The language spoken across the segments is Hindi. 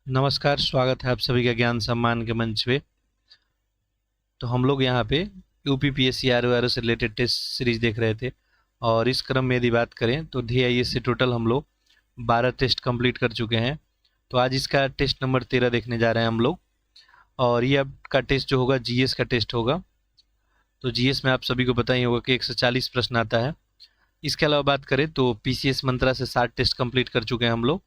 नमस्कार, स्वागत है आप सभी का ज्ञान सम्मान के मंच पे। तो हम लोग यहाँ पे यूपीपीएससी आर से रिलेटेड टेस्ट सीरीज देख रहे थे और इस क्रम में यदि बात करें तो DIS से टोटल हम लोग 12 टेस्ट कंप्लीट कर चुके हैं। तो आज इसका टेस्ट नंबर 13 देखने जा रहे हैं हम लोग। और ये आपका टेस्ट जो होगा GS का टेस्ट होगा। तो GS में आप सभी को पता ही होगा कि 140 प्रश्न आता है। इसके अलावा बात करें तो PCS मंत्रा से 60 टेस्ट कंप्लीट कर चुके हैं हम लोग।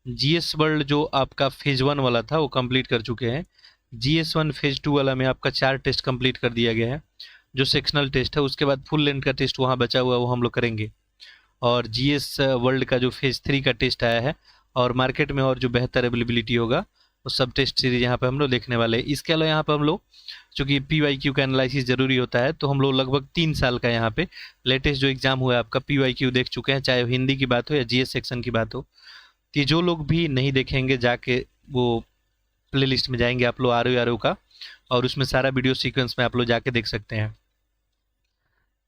GS वर्ल्ड जो आपका फेज 1 वाला था वो कंप्लीट कर चुके हैं। GS1 फेज 2 वाला में आपका 4 टेस्ट कंप्लीट कर दिया गया है, जो सेक्शनल टेस्ट है। उसके बाद फुल लेंथ का टेस्ट वहाँ बचा हुआ है, वो हम लोग करेंगे। और GS वर्ल्ड का जो फेज 3 का टेस्ट आया है और मार्केट में और जो बेहतर अवेलेबिलिटी होगा वो सब टेस्ट सीरीज यहाँ पे हम लोग देखने वाले हैं। इसके अलावा यहाँ पे हम लोग चूँकि PYQ का एनालिसिस जरूरी होता है, तो हम लोग लगभग 3 साल का यहाँ पे लेटेस्ट जो एग्जाम हुआ है आपका PYQ देख चुके हैं, चाहे हिंदी की बात हो या GS सेक्शन की बात हो। कि जो लोग भी नहीं देखेंगे जाके वो प्लेलिस्ट में जाएंगे आप लोग आर का, और उसमें सारा वीडियो सीक्वेंस में आप लोग जाके देख सकते हैं।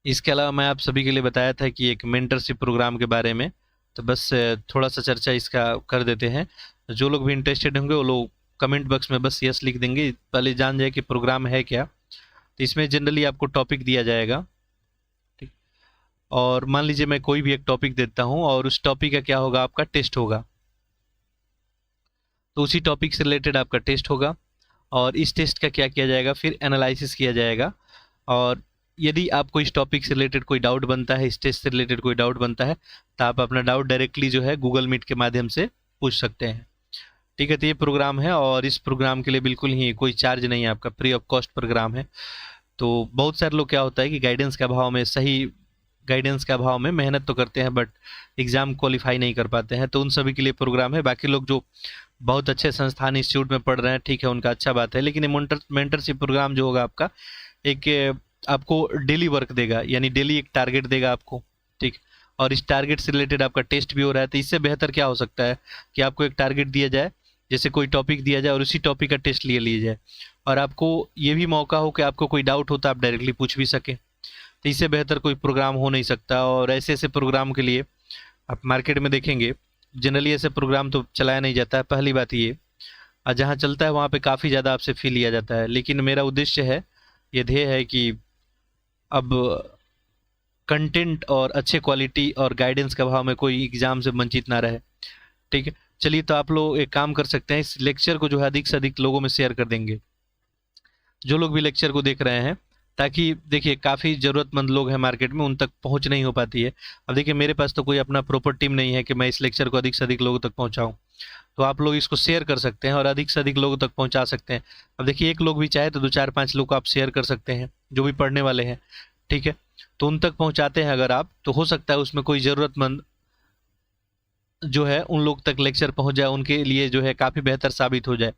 इसके अलावा मैं आप सभी के लिए बताया था कि एक मेंटरशिप प्रोग्राम के बारे में, तो बस थोड़ा सा चर्चा इसका कर देते हैं। जो लोग भी इंटरेस्टेड होंगे वो लोग कमेंट बॉक्स में बस यस लिख देंगे, पहले जान जाए कि प्रोग्राम है क्या। तो इसमें जनरली आपको टॉपिक दिया जाएगा, ठीक। और मान लीजिए मैं कोई भी एक टॉपिक देता हूँ और उस टॉपिक का क्या होगा, आपका टेस्ट होगा। तो उसी टॉपिक से रिलेटेड आपका टेस्ट होगा और इस टेस्ट का क्या किया जाएगा, फिर एनालिसिस किया जाएगा। और यदि आपको इस टॉपिक से रिलेटेड कोई डाउट बनता है, इस टेस्ट से रिलेटेड कोई डाउट बनता है, तो आप अपना डाउट डायरेक्टली जो है गूगल मीट के माध्यम से पूछ सकते हैं। ठीक है, तो ये प्रोग्राम है और इस प्रोग्राम के लिए बिल्कुल ही कोई चार्ज नहीं है, आपका फ्री ऑफ कॉस्ट प्रोग्राम है। तो बहुत सारे लोग क्या होता है कि गाइडेंस के अभाव में, सही गाइडेंस के अभाव में मेहनत तो करते हैं बट एग्ज़ाम क्वालिफाई नहीं कर पाते हैं, तो उन सभी के लिए प्रोग्राम है। बाकी लोग जो बहुत अच्छे संस्थान इंस्टीट्यूट में पढ़ रहे हैं, ठीक है, उनका अच्छा बात है। लेकिन ये मेंटरशिप प्रोग्राम जो होगा आपका एक आपको डेली वर्क देगा, यानी डेली एक टारगेट देगा आपको, ठीक। और इस टारगेट से रिलेटेड आपका टेस्ट भी हो रहा है। तो इससे बेहतर क्या हो सकता है कि आपको एक टारगेट दिया जाए, जैसे कोई टॉपिक दिया जाए और उसी टॉपिक का टेस्ट लिया जाए, और आपको ये भी मौका हो कि आपको कोई डाउट होता है आप डायरेक्टली पूछ भी सकें। तो इससे बेहतर कोई प्रोग्राम हो नहीं सकता। और ऐसे ऐसे प्रोग्राम के लिए आप मार्केट में देखेंगे जनरली ऐसे प्रोग्राम तो चलाया नहीं जाता है, पहली बात ये। और जहाँ चलता है वहाँ पे काफ़ी ज़्यादा आपसे फी लिया जाता है। लेकिन मेरा उद्देश्य है, ये ध्येय है कि अब कंटेंट और अच्छे क्वालिटी और गाइडेंस के अभाव में कोई एग्ज़ाम से वंचित ना रहे, ठीक है। चलिए, तो आप लोग एक काम कर सकते हैं, इस लेक्चर को जो है अधिक से अधिक लोगों में शेयर कर देंगे, जो लोग भी लेक्चर को देख रहे हैं, ताकि देखिए काफ़ी ज़रूरतमंद लोग हैं मार्केट में, उन तक पहुंच नहीं हो पाती है। अब देखिए मेरे पास तो कोई अपना प्रॉपर टीम नहीं है कि मैं इस लेक्चर को अधिक से अधिक लोगों तक पहुंचाऊं। तो आप लोग इसको शेयर कर सकते हैं और अधिक से अधिक लोगों तक पहुंचा सकते हैं। अब देखिए एक लोग भी चाहे तो 2 4 5 लोग को आप शेयर कर सकते हैं जो भी पढ़ने वाले हैं, ठीक है। तो उन तक पहुंचाते हैं अगर आप, तो हो सकता है उसमें कोई ज़रूरतमंद जो है उन लोग तक लेक्चर पहुंच जाए, उनके लिए जो है काफ़ी बेहतर साबित हो जाए,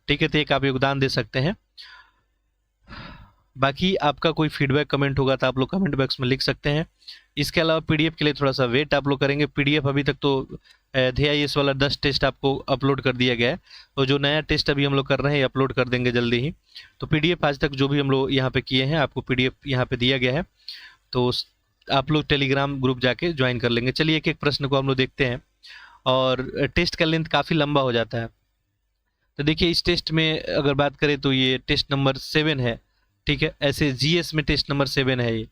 ठीक है। तो एक आप योगदान दे सकते हैं। बाकी आपका कोई फीडबैक कमेंट होगा तो आप लोग कमेंट बॉक्स में लिख सकते हैं। इसके अलावा पीडीएफ के लिए थोड़ा सा वेट आप लोग करेंगे। पीडीएफ अभी तक तो DIS वाला 10 टेस्ट आपको अपलोड कर दिया गया है, और जो नया टेस्ट अभी हम लोग कर रहे हैं अपलोड कर देंगे जल्दी ही। तो पीडीएफ आज तक जो भी हम लोग यहाँ पे किए हैं आपको पीडीएफ यहाँ पे दिया गया है, तो आप लोग टेलीग्राम ग्रुप जाके ज्वाइन कर लेंगे। चलिए एक एक प्रश्न को हम लोग देखते हैं। और टेस्ट का लेंथ काफ़ी लंबा हो जाता है। तो देखिए इस टेस्ट में अगर बात करें तो ये टेस्ट नंबर 7 है, ठीक है। ऐसे GS में टेस्ट नंबर 7 है ये,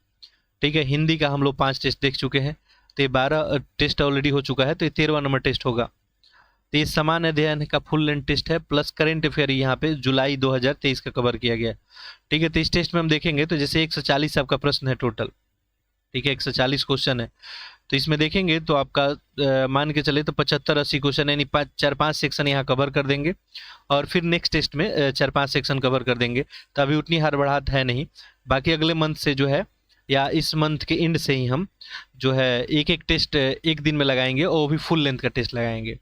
ठीक है। हिंदी का हम लोग 5 टेस्ट देख चुके हैं, तो ये 12 टेस्ट ऑलरेडी हो चुका है, तो ये 13वां नंबर टेस्ट होगा। तो ये सामान्य अध्ययन का फुल लेंथ टेस्ट है, प्लस करेंट अफेयर यहाँ पे जुलाई 2023 का कवर किया गया है, ठीक है। तो इस टेस्ट में हम देखेंगे तो जैसे 140 आपका प्रश्न है टोटल, ठीक है, 140 क्वेश्चन है। तो इसमें देखेंगे तो आपका मान के चले तो 75-80 क्वेश्चन, यानी 4-5 सेक्शन यहाँ कवर कर देंगे, और फिर नेक्स्ट टेस्ट में 4-5 सेक्शन कवर कर देंगे। तो अभी उतनी हड़बड़ाहट है नहीं। बाकी अगले मंथ से जो है, या इस मंथ के एंड से ही हम जो है एक एक टेस्ट एक दिन में लगाएंगे, और वो भी फुल लेंथ का टेस्ट लगाएंगे,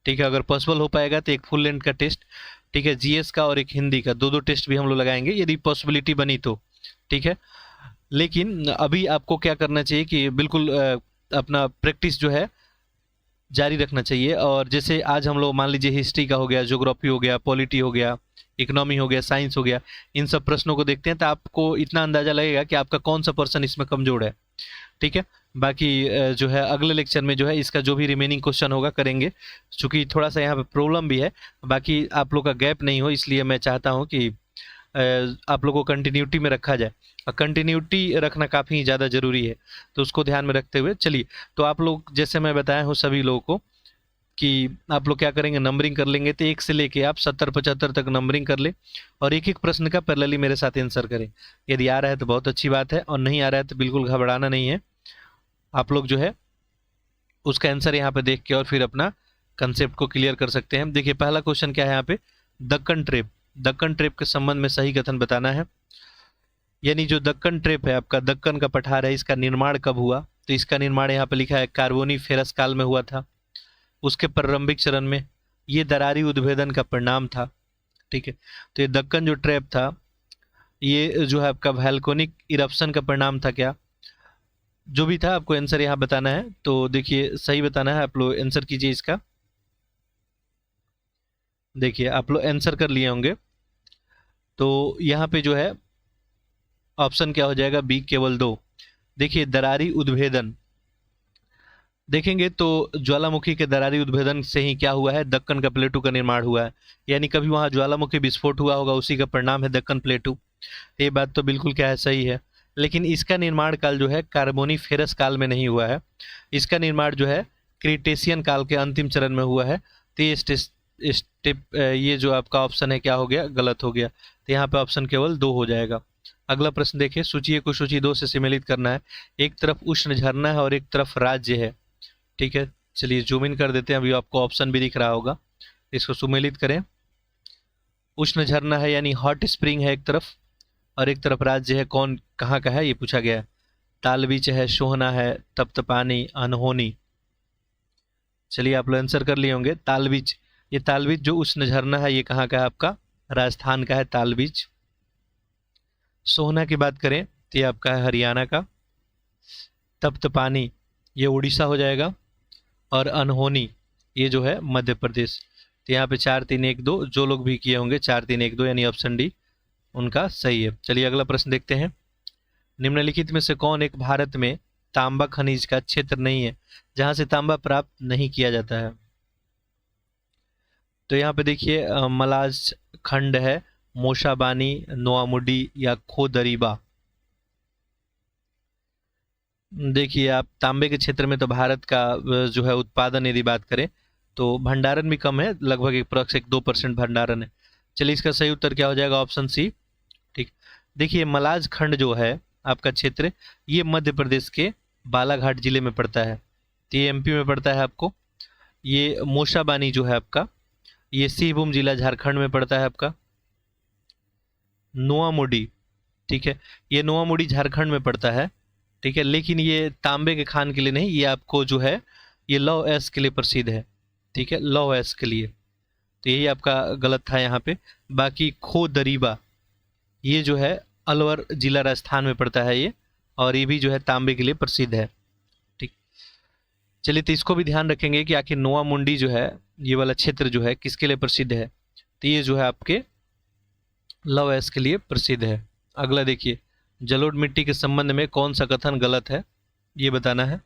ठीक है। अगर पॉसिबल हो पाएगा तो एक फुल लेंथ का टेस्ट, ठीक है, GS का और एक हिंदी का, दो टेस्ट भी हम लोग लगाएंगे यदि पॉसिबिलिटी बनी तो, ठीक है। लेकिन अभी आपको क्या करना चाहिए कि बिल्कुल अपना प्रैक्टिस जो है जारी रखना चाहिए। और जैसे आज हम लोग मान लीजिए हिस्ट्री का हो गया, ज्योग्राफी हो गया, पॉलिटी हो गया, इकोनॉमी हो गया, साइंस हो गया, इन सब प्रश्नों को देखते हैं तो आपको इतना अंदाजा लगेगा कि आपका कौन सा पर्सन इसमें कमजोर है, ठीक है। बाकी जो है अगले लेक्चर में जो है इसका जो भी रिमेनिंग क्वेश्चन होगा करेंगे, क्योंकि थोड़ा सा यहाँ पे प्रॉब्लम भी है। बाकी आप लोग का गैप नहीं हो, इसलिए मैं चाहता हूँ कि आप लोगों को कंटिन्यूटी में रखा जाए, और कंटिन्यूटी रखना काफ़ी ज़्यादा ज़रूरी है, तो उसको ध्यान में रखते हुए चलिए। तो आप लोग जैसे मैं बताया हूँ सभी लोगों को कि आप लोग क्या करेंगे, नंबरिंग कर लेंगे, तो 1 से लेके आप 70-75 तक नंबरिंग कर ले, और एक एक प्रश्न का पैरेलली मेरे साथ आंसर करें। यदि आ रहा है तो बहुत अच्छी बात है, और नहीं आ रहा है तो बिल्कुल घबराना नहीं है। आप लोग जो है उसका आंसर यहाँ पे देख के और फिर अपना कंसेप्ट को क्लियर कर सकते हैं। देखिए पहला क्वेश्चन क्या है यहाँ पे, दक्कन ट्रेप। दक्कन ट्रेप के संबंध में सही कथन बताना है। यानी जो दक्कन ट्रेप है आपका, दक्कन का पठार है, इसका निर्माण कब हुआ? तो इसका निर्माण यहाँ पे लिखा है कार्बोनीफेरस काल में हुआ था, उसके प्रारंभिक चरण में। ये दरारी उद्भेदन का परिणाम था, ठीक है। तो ये दक्कन जो ट्रैप था, ये जो है आपका वैल्कोनिक इरप्शन का परिणाम था क्या? जो भी था आपको आंसर यहाँ बताना है। तो देखिए सही बताना है, आप लोग आंसर कीजिए इसका। देखिए आप लोग आंसर कर लिए होंगे, तो यहाँ पे जो है ऑप्शन क्या हो जाएगा, बी केवल 2। देखिए दरारी उद्भेदन देखेंगे तो ज्वालामुखी के दरारी उद्भेदन से ही क्या हुआ है, दक्कन का प्लेटू का निर्माण हुआ है। यानी कभी वहाँ ज्वालामुखी विस्फोट हुआ होगा, उसी का परिणाम है दक्कन प्लेटू। ये बात तो बिल्कुल क्या है, सही है। लेकिन इसका निर्माण काल जो है कार्बोनीफेरस काल में नहीं हुआ है, इसका निर्माण जो है क्रिटेशियन काल के अंतिम चरण में हुआ है। तो ये स्टेप ये जो आपका ऑप्शन है क्या हो गया, गलत हो गया। तो यहाँ पे ऑप्शन केवल 2 हो जाएगा। अगला प्रश्न देखिए, सूची को सूची 2 से सम्मिलित करना है। एक तरफ उष्ण झरना है और एक तरफ राज्य है, ठीक है। चलिए जूम इन कर देते हैं, अभी आपको ऑप्शन भी दिख रहा होगा, इसको सुमेलित करें। उष्ण झरना है यानी हॉट स्प्रिंग है एक तरफ, और एक तरफ राज्य है, कौन कहाँ का है ये पूछा गया है। तालबीच है, सोहना है, तप्तपानी, अनहोनी। चलिए आप लोग आंसर कर लिए होंगे। तालबीच, ये तालबीच जो उष्ण झरना है ये कहाँ का है आपका, राजस्थान का है तालबीच। सोहना की बात करें तो ये आपका है हरियाणा का। तप्तपानी ये उड़ीसा हो जाएगा, और अनहोनी ये जो है मध्य प्रदेश। तो यहाँ पे 4 3 1 2 जो लोग भी किए होंगे 4 3 1 2 यानी ऑप्शन डी उनका सही है। चलिए अगला प्रश्न देखते हैं। निम्नलिखित में से कौन एक भारत में तांबा खनिज का क्षेत्र नहीं है जहां से तांबा प्राप्त नहीं किया जाता है? तो यहाँ पे देखिए मलाज खंड है, मोशाबानी, नोआमुडी या खोदरीबा। देखिए आप तांबे के क्षेत्र में तो भारत का जो है उत्पादन यदि बात करें तो भंडारण भी कम है, लगभग 1-2% भंडारण है। चलिए इसका सही उत्तर क्या हो जाएगा, ऑप्शन सी, ठीक। देखिए मलाज खंड जो है आपका क्षेत्र, ये मध्य प्रदेश के बालाघाट जिले में पड़ता है, तो ये एमपी में पड़ता है आपको। ये मोशाबानी जो है आपका, ये सिंहभूम जिला झारखंड में पड़ता है आपका। नोआमुडी, ठीक है, ये नोआमुडी झारखंड में पड़ता है, ठीक है। लेकिन ये तांबे के खान के लिए नहीं, ये आपको जो है ये लौह अयस्क के लिए प्रसिद्ध है, ठीक है, लौह अयस्क के लिए। तो यही आपका गलत था यहाँ पे। बाकी खोदरीबा ये जो है अलवर जिला राजस्थान में पड़ता है ये, और ये भी जो है तांबे के लिए प्रसिद्ध है, ठीक। चलिए तो इसको भी ध्यान रखेंगे कि आखिर नोआमुंडी जो है ये वाला क्षेत्र जो है किसके लिए प्रसिद्ध है, तो ये जो है आपके लौह अयस्क के लिए प्रसिद्ध है। अगला देखिए, जलोढ़ मिट्टी के संबंध में कौन सा कथन गलत है, ये बताना है।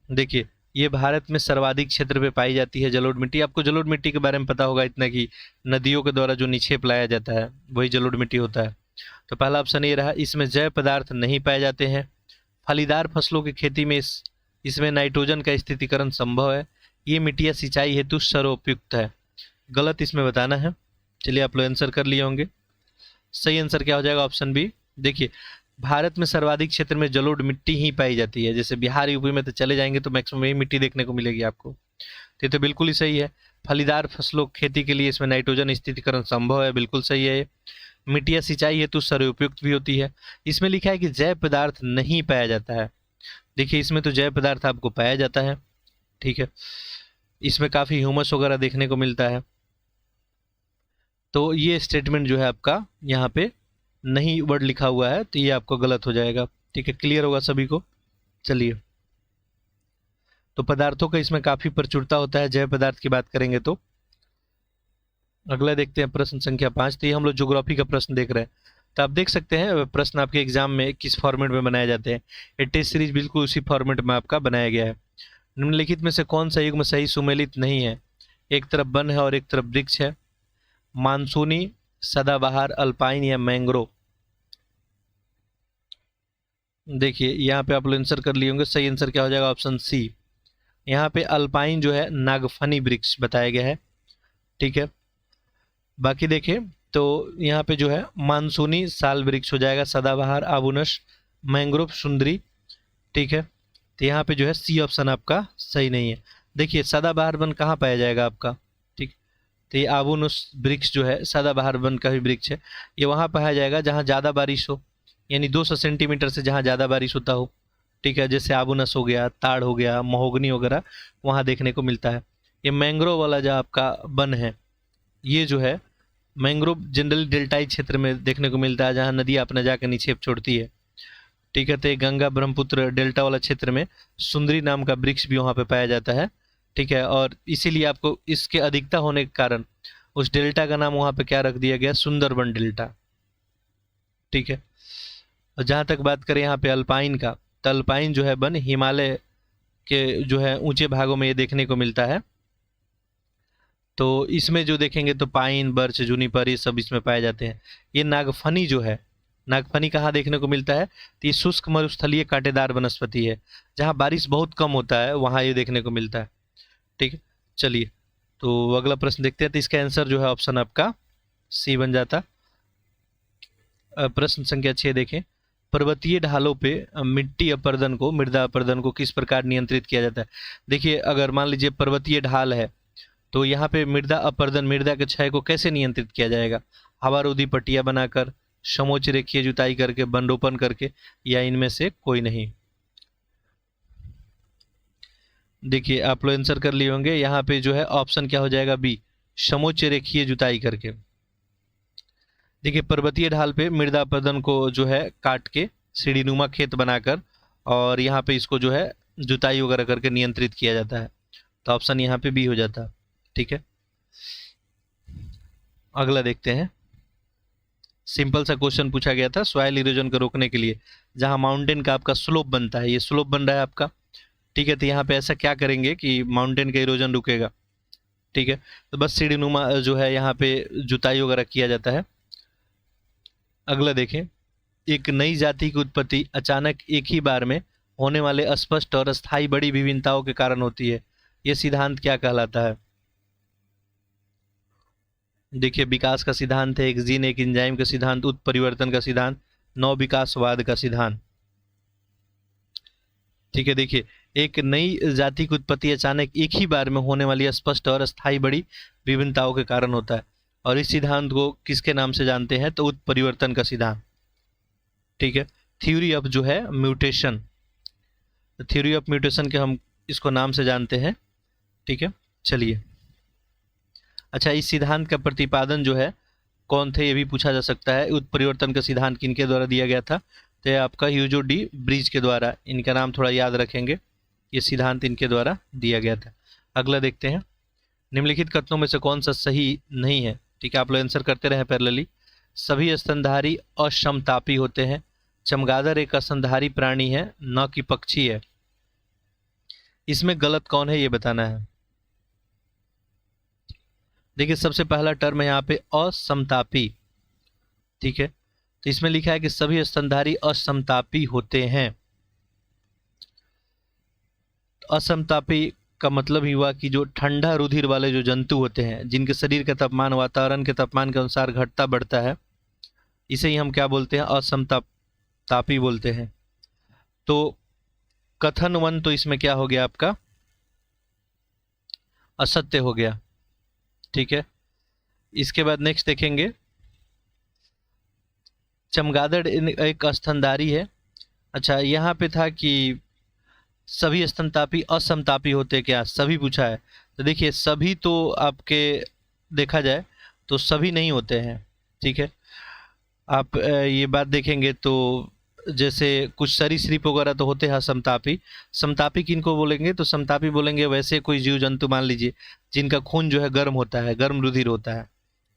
देखिए ये भारत में सर्वाधिक क्षेत्र पे पाई जाती है जलोढ़ मिट्टी। आपको जलोढ़ मिट्टी के बारे में पता होगा इतना कि नदियों के द्वारा जो निक्षेप लाया जाता है वही जलोढ़ मिट्टी होता है। तो पहला ऑप्शन ये रहा, इसमें जैव पदार्थ नहीं पाए जाते हैं। फलीदार फसलों की खेती में इसमें नाइट्रोजन का स्थितीकरण संभव है। ये मिट्टियाँ सिंचाई हेतु सर्वोपयुक्त है। गलत इसमें बताना है। चलिए आप लोग आंसर कर लिए होंगे। सही आंसर क्या हो जाएगा, ऑप्शन बी। देखिए भारत में सर्वाधिक क्षेत्र में जलोढ़ मिट्टी ही पाई जाती है। जैसे बिहार यूपी में तो चले जाएंगे तो मैक्सिमम यही मिट्टी देखने को मिलेगी आपको। तो ये तो बिल्कुल ही सही है। फलीदार फसलों खेती के लिए इसमें नाइट्रोजन स्थितीकरण संभव है, बिल्कुल सही है ये। मिट्टियाँ सिंचाई हेतु सर्वोपयुक्त भी होती है। इसमें लिखा है कि जैव पदार्थ नहीं पाया जाता है। देखिए इसमें तो जैव पदार्थ आपको पाया जाता है, ठीक है। इसमें काफ़ी ह्यूमस वगैरह देखने को मिलता है। तो ये स्टेटमेंट जो है आपका यहाँ पे नहीं वर्ड लिखा हुआ है, तो ये आपको गलत हो जाएगा, ठीक है। क्लियर होगा सभी को। चलिए तो पदार्थों का इसमें काफ़ी प्रचुरता होता है जैव पदार्थ की बात करेंगे तो। अगला देखते हैं प्रश्न संख्या 5। तो ये हम लोग ज्योग्राफी का प्रश्न देख रहे हैं। तो आप देख सकते हैं प्रश्न आपके एग्जाम में किस फॉर्मेट में बनाए जाते हैं। ये टेस्ट सीरीज बिल्कुल उसी फॉर्मेट में आपका बनाया गया है। निम्नलिखित में से कौन सा युग्म सही सुमेलित नहीं है? एक तरफ वन है और एक तरफ वृक्ष है। मानसूनी, सदाबहार, अल्पाइन या मैंग्रोव? देखिए यहाँ पे आप लोग आंसर कर लिए होंगे। सही आंसर क्या हो जाएगा? Option C. यहाँ पे अल्पाइन जो है नागफनी वृक्ष बताया गया है। ठीक है, बाकी देखिए तो यहाँ पे जो है मानसूनी साल वृक्ष हो जाएगा, सदाबहार आबुनस, मैंग्रोव सुंदरी। ठीक है, तो यहाँ पे जो है सी ऑप्शन आपका सही नहीं है। देखिए सदाबहार वन कहाँ पाया जाएगा आपका? ठीक, तो ये आबुनस वृक्ष जो है सदाबहार वन का भी वृक्ष है। ये वहाँ पाया जाएगा जहाँ ज़्यादा बारिश हो, यानी 200 सेंटीमीटर से जहाँ ज़्यादा बारिश होता हो। ठीक है, जैसे आबुनस हो गया, ताड़ हो गया, महोगनी वगैरह वहाँ देखने को मिलता है। ये मैंग्रोव वाला जो आपका वन है, ये जो है मैंग्रोव जनरली डेल्टाई क्षेत्र में देखने को मिलता है, जहाँ नदी अपना जाकर निक्षेप छोड़ती है। ठीक है, तो गंगा ब्रह्मपुत्र डेल्टा वाला क्षेत्र में सुंदरी नाम का वृक्ष भी वहाँ पे पाया जाता है। ठीक है, और इसीलिए आपको इसके अधिकता होने के कारण उस डेल्टा का नाम वहाँ पे क्या रख दिया गया? सुंदरबन डेल्टा। ठीक है, और जहाँ तक बात करें यहाँ पे अल्पाइन का, तो अल्पाइन जो है वन हिमालय के जो है ऊंचे भागों में ये देखने को मिलता है। तो इसमें जो देखेंगे तो पाइन, बर्च, जूनिपर ये सब इसमें पाए जाते हैं। ये नागफनी जो है, नागफनी कहाँ देखने को मिलता है? तो ये शुष्क मरुस्थलीय कांटेदार वनस्पति है, जहाँ बारिश बहुत कम होता है वहाँ ये देखने को मिलता है। ठीक है, चलिए तो अगला प्रश्न देखते हैं। तो इसका आंसर जो है ऑप्शन आपका सी बन जाता। प्रश्न संख्या 6 देखें। पर्वतीय ढालों पे मिट्टी अपरदन को, मृदा अपरदन को किस प्रकार नियंत्रित किया जाता है? देखिए अगर मान लीजिए पर्वतीय ढाल है तो यहाँ पे मृदा अपरदन, मृदा के क्षय को कैसे नियंत्रित किया जाएगा? हवारोधी पट्टियां बनाकर, समोच्च रेखीय जुताई करके, वनरोपण करके, या इनमें से कोई नहीं? देखिए आप लोग आंसर कर लिए होंगे। यहाँ पे जो है ऑप्शन क्या हो जाएगा? बी, समोच्च रेखीय जुताई करके। देखिए पर्वतीय ढाल पे मृदा अपरदन को जो है काट के सीढ़ीनुमा खेत बनाकर और यहाँ पे इसको जो है जुताई वगैरह करके नियंत्रित किया जाता है। तो ऑप्शन यहाँ पे बी हो जाता। ठीक है, अगला देखते हैं। सिंपल सा क्वेश्चन पूछा गया था सॉइल इरोजन को रोकने के लिए, जहां माउंटेन का आपका स्लोप बनता है, ये स्लोप बन रहा है आपका। ठीक है, तो यहाँ पे ऐसा क्या करेंगे कि माउंटेन का इरोजन रुकेगा? ठीक है, तो बस सीढ़ीनुमा जो है यहाँ पे जुताई वगैरह किया जाता है। अगला देखें। एक नई जाति की उत्पत्ति अचानक एक ही बार में होने वाले स्पष्ट और स्थायी बड़ी विभिन्नताओं के कारण होती है, यह सिद्धांत क्या कहलाता है? देखिए विकास का सिद्धांत है, एक जीन एक एंजाइम का सिद्धांत, उत्परिवर्तन का सिद्धांत, नव विकासवाद का सिद्धांत। ठीक है, देखिए एक नई जाति की उत्पत्ति अचानक एक ही बार में होने वाली स्पष्ट और स्थायी बड़ी विभिन्नताओं के कारण होता है, और इस सिद्धांत को किसके नाम से जानते हैं? तो उत्परिवर्तन का सिद्धांत। ठीक है, थ्योरी ऑफ जो है म्यूटेशन, थ्योरी ऑफ म्यूटेशन के हम इसको नाम से जानते हैं। ठीक है, चलिए अच्छा इस सिद्धांत का प्रतिपादन जो है कौन थे, ये भी पूछा जा सकता है। उत्परिवर्तन का सिद्धांत किनके द्वारा दिया गया था? तो आपका ह्यूगो डी ब्रिज के द्वारा। इनका नाम थोड़ा याद रखेंगे, ये सिद्धांत इनके द्वारा दिया गया था। अगला देखते हैं। निम्नलिखित कथनों में से कौन सा सही नहीं है? ठीक है, आप लोग आंसर करते रहे पैरेलली। सभी स्तनधारी असमतापी होते हैं, चमगादड़ एक स्तनधारी प्राणी है न कि पक्षी है। इसमें गलत कौन है ये बताना है। देखिए सबसे पहला टर्म है यहाँ पे असमतापी। ठीक है, तो इसमें लिखा है कि सभी स्तनधारी असमतापी होते हैं। असमतापी का मतलब ही हुआ कि जो ठंडा रुधिर वाले जो जंतु होते हैं, जिनके शरीर का तापमान वातावरण के तापमान के अनुसार घटता बढ़ता है, इसे ही हम क्या बोलते हैं? असमतापी बोलते हैं। तो कथन 1 तो इसमें क्या हो गया आपका? असत्य हो गया। ठीक है, इसके बाद नेक्स्ट देखेंगे। चमगादड़ एक स्तनधारी है। अच्छा यहाँ पे था कि सभी स्तनधारी असमतापी होते क्या? सभी पूछा है, तो देखिए सभी तो आपके देखा जाए तो सभी नहीं होते हैं। ठीक है, आप ये बात देखेंगे तो जैसे कुछ सरीसृप वगैरह तो होते हैं समतापी। समतापी किनको बोलेंगे? तो समतापी बोलेंगे वैसे कोई जीव जंतु मान लीजिए जिनका खून जो है गर्म होता है, गर्म रुधिर होता है।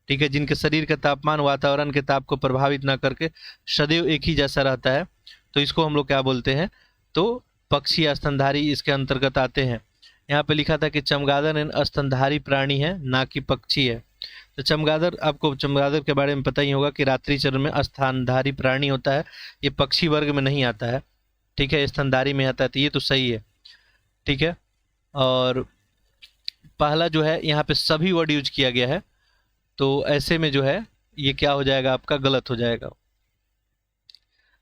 ठीक है, जिनके शरीर का तापमान वातावरण के ताप को प्रभावित ना करके सदैव एक ही जैसा रहता है, तो इसको हम लोग क्या बोलते हैं, तो पक्षी या स्तनधारी इसके अंतर्गत आते हैं। यहाँ पे लिखा था कि चमगादड़ स्तनधारी प्राणी है, ना कि पक्षी है। तो चमगादड़, आपको चमगादड़ के बारे में पता ही होगा कि रात्रि चरण में स्तनधारी प्राणी होता है, ये पक्षी वर्ग में नहीं आता है, ठीक है, स्तनधारी में आता है, तो ये तो सही है, ठीक है। और पहला जो है यहाँ पे सभी वर्ड यूज किया गया है, तो ऐसे में जो है ये क्या हो जाएगा, आपका गलत हो जाएगा।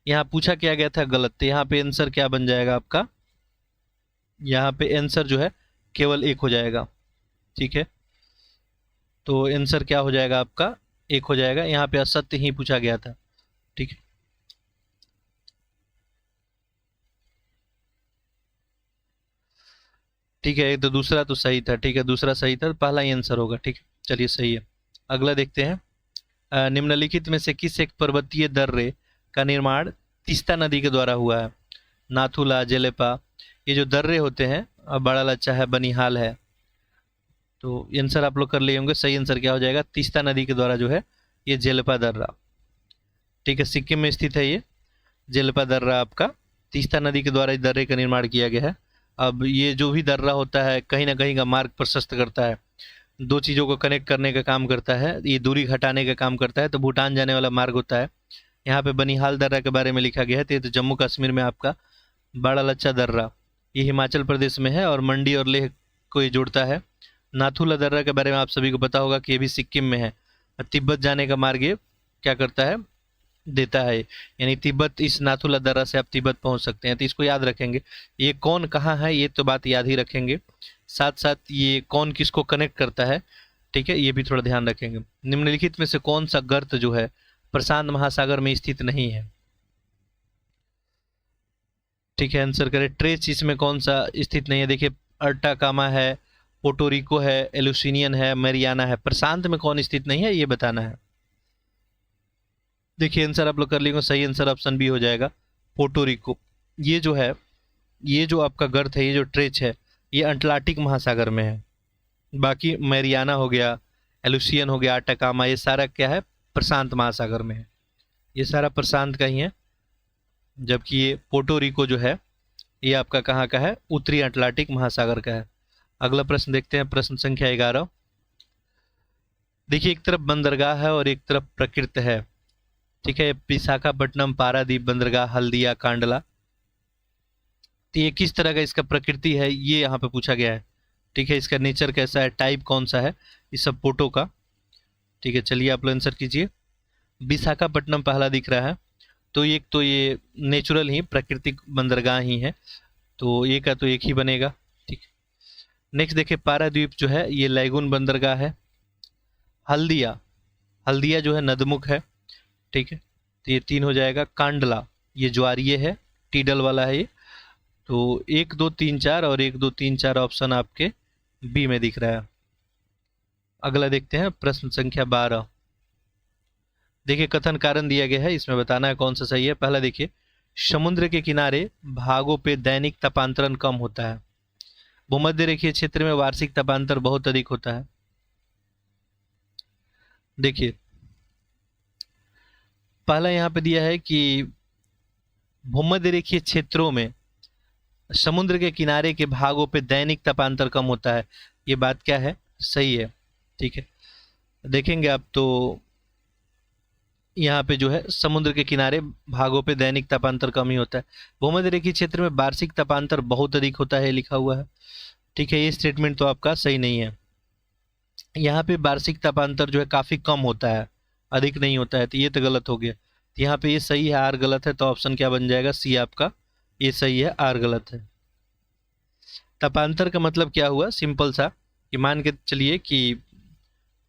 यहाँ पूछा क्या गया था गलत, तो यहाँ पे आंसर क्या बन जाएगा आपका, यहाँ पे आंसर जो है केवल एक हो जाएगा, ठीक है। तो आंसर क्या हो जाएगा आपका, एक हो जाएगा। यहाँ पे असत्य ही पूछा गया था, ठीक है। ठीक है, तो दूसरा तो सही था, ठीक है, दूसरा सही था, पहला ही आंसर होगा, ठीक है, चलिए सही है। अगला देखते हैं, निम्नलिखित में से किस एक पर्वतीय दर्रे का निर्माण तीस्ता नदी के द्वारा हुआ है? नाथुला, जेलेपा, ये जो दर्रे होते हैं, बड़ा लच्छा है, बनिहाल है, तो आंसर आप लोग कर लिए होंगे। सही आंसर क्या हो जाएगा, तीस्ता नदी के द्वारा जो है ये जेलेपा दर्रा, ठीक है, सिक्किम में स्थित है ये जेलेपा दर्रा आपका, तीस्ता नदी के द्वारा इस दर्रे का निर्माण किया गया है। अब ये जो भी दर्रा होता है कहीं ना कहीं का मार्ग प्रशस्त करता है, दो चीज़ों को कनेक्ट करने का काम करता है, ये दूरी घटाने का काम करता है, तो भूटान जाने वाला मार्ग होता है। यहाँ पे बनिहाल दर्रा के बारे में लिखा गया है, तो ये तो जम्मू कश्मीर में आपका बड़ा लच्छा दर्रा, ये हिमाचल प्रदेश में है और मंडी और लेह को ये जोड़ता है। नाथुला दर्रा के बारे में आप सभी को पता होगा कि ये भी सिक्किम में है, तिब्बत जाने का मार्ग ये क्या करता है, देता है, यानी तिब्बत, इस नाथुला दर्रा से आप तिब्बत पहुंच सकते हैं, तो इसको याद रखेंगे। ये कौन कहाँ है ये तो बात याद ही रखेंगे, साथ साथ ये कौन किसको कनेक्ट करता है, ठीक है, ये भी थोड़ा ध्यान रखेंगे। निम्नलिखित में से कौन सा गर्त जो है प्रशांत महासागर में स्थित नहीं है? ठीक है, आंसर करें। ट्रेच इसमें कौन सा स्थित नहीं है? देखिए, अट्टाकामा है, पोर्टोरिको है, एलुसिनियन है, मैरियाना है, प्रशांत में कौन स्थित नहीं है ये बताना है। देखिए आंसर आप लोग कर लेंगे, सही आंसर ऑप्शन बी हो जाएगा, पोर्टोरिको। ये जो है, ये जो आपका गर्त है, ये जो ट्रेच है, ये अटलांटिक महासागर में है। बाकी मैरियाना हो गया, एलुसियन हो गया, अट्टाकामा, ये सारा क्या है, प्रशांत महासागर में है, ये सारा प्रशांत का ही है। जबकि ये पोर्टोरिको जो है ये आपका कहाँ का है, उत्तरी अटलांटिक महासागर का है। अगला प्रश्न देखते हैं, प्रश्न संख्या 11। देखिए, एक तरफ बंदरगाह है और एक तरफ प्रकृति है, ठीक है, विशाखापट्टनम, पारादीप, बंदरगाह, हल्दिया, कांडला, तो ये किस तरह का इसका प्रकृति है ये यहाँ पे पूछा गया है, ठीक है, इसका नेचर कैसा है, टाइप कौन सा है, इस सब फोटो का, ठीक है। चलिए आप लोग आंसर कीजिए। विशाखापट्टनम पहला दिख रहा है, तो एक तो ये नेचुरल ही प्राकृतिक बंदरगाह ही है, तो ये का तो एक ही बनेगा, ठीक। नेक्स्ट देखिए, पारादीप जो है ये लैगून बंदरगाह है। हल्दिया, हल्दिया जो है नदमुख है, ठीक है, तो ये 3 हो जाएगा। कांडला ये ज्वारीय है, टीडल वाला है ये, तो 1 2 3 4 और 1 2 3 4 ऑप्शन आपके बी में दिख रहा है। अगला देखते हैं, प्रश्न संख्या 12। देखिए, कथन कारण दिया गया है, इसमें बताना है कौन सा सही है। पहला देखिए, समुद्र के किनारे भागों पे दैनिक तापांतरण कम होता है, भूमध्य रेखीय क्षेत्र में वार्षिक तापांतर बहुत अधिक होता है। देखिए, पहला यहाँ पे दिया है कि भूमध्य रेखीय क्षेत्रों में समुद्र के किनारे के भागों पे दैनिक तापांतर कम होता है, ये बात क्या है, सही है, ठीक है। देखेंगे आप तो यहाँ पे जो है समुद्र के किनारे भागों पे दैनिक तापांतर कम ही होता है, भूमध्य रेखीय क्षेत्र में वार्षिक तापांतर बहुत अधिक होता है लिखा हुआ है, ठीक है, ये स्टेटमेंट तो आपका सही नहीं है। यहाँ पे वार्षिक तापांतर जो है काफ़ी कम होता है, अधिक नहीं होता है, तो ये तो गलत हो गया। तो यहाँ पे ये सही है, आर गलत है, तो ऑप्शन क्या बन जाएगा, सी आपका, ये सही है, आर गलत है। तापांतर का मतलब क्या हुआ, सिंपल सा, कि मान के चलिए कि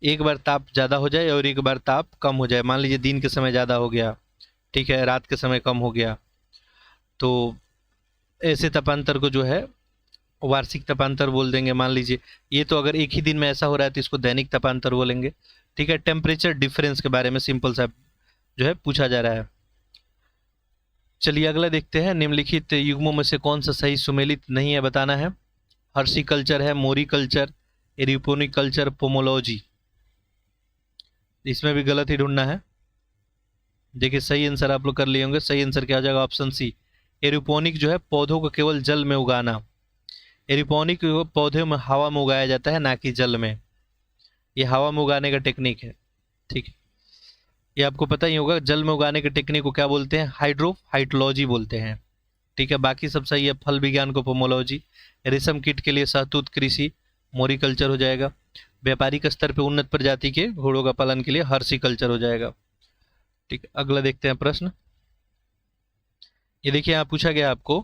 एक बार ताप ज़्यादा हो जाए और एक बार ताप कम हो जाए। मान लीजिए दिन के समय ज़्यादा हो गया, ठीक है, रात के समय कम हो गया, तो ऐसे तापांतर को जो है वार्षिक तापांतर बोल देंगे। मान लीजिए ये तो अगर एक ही दिन में ऐसा हो रहा है तो इसको दैनिक तापांतर बोलेंगे, ठीक है। टेम्परेचर डिफरेंस के बारे में सिंपल सा जो है पूछा जा रहा है। चलिए अगला देखते हैं, निम्नलिखित युग्मों में से कौन सा सही सुमेलित नहीं है बताना है। हर्षिकल्चर है, मोरिकल्चर, एरिपोनिक कल्चर, पोमोलॉजी। इसमें भी गलत ही ढूंढना है। देखिए सही आंसर आप लोग कर लिए होंगे। सही आंसर क्या हो जाएगा? ऑप्शन सी, एरोपोनिक जो है पौधों को केवल जल में उगाना। एरोपोनिक पौधे में हवा में उगाया जाता है, ना कि जल में। ये हवा में उगाने का टेक्निक है, ठीक है। ये आपको पता ही होगा, जल में उगाने के टेक्निक को क्या बोलते हैं? हाइड्रोलॉजी बोलते हैं, ठीक है। बाकी सब सही है। फल विज्ञान को पोमोलॉजी, रेशम कीट के लिए सहतूत कृषि मोरिकल्चर हो जाएगा। व्यापारिक स्तर पर उन्नत प्रजाति के घोड़ों का पालन के लिए हर्षिकल्चर हो जाएगा, ठीक है। अगला देखते हैं प्रश्न। ये देखिए यहाँ पूछा गया आपको,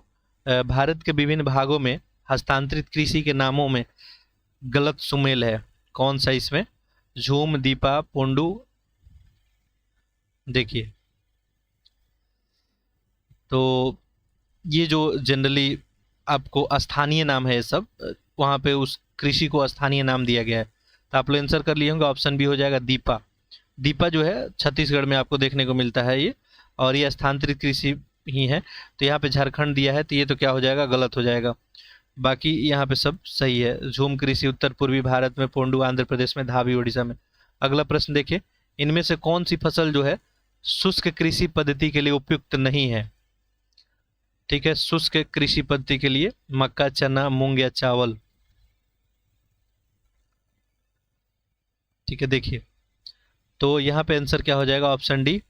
भारत के विभिन्न भागों में हस्तांतरित कृषि के नामों में गलत सुमेल है, कौन सा इसमें? झूम, दीपा, पोंडू। देखिए तो ये जो जनरली आपको स्थानीय नाम है, ये सब वहाँ पे उस कृषि को स्थानीय नाम दिया गया है। तो आप लोग आंसर कर लिए होंगे, ऑप्शन बी हो जाएगा दीपा। दीपा जो है छत्तीसगढ़ में आपको देखने को मिलता है ये, और ये स्थानांतरित कृषि ही है। तो यहाँ पे झारखंड दिया है, तो ये तो क्या हो जाएगा? गलत हो जाएगा। बाकी यहाँ पे सब सही है। झूम कृषि उत्तर पूर्वी भारत में, पोंडू आंध्र प्रदेश में, धाबी उड़ीसा में। अगला प्रश्न देखिए, इनमें से कौन सी फसल जो है शुष्क कृषि पद्धति के लिए उपयुक्त नहीं है? ठीक है, शुष्क कृषि पद्धति के लिए मक्का, चना, मूंग या चावल। ठीक है, देखिए तो यहाँ पे आंसर क्या हो जाएगा? Option D.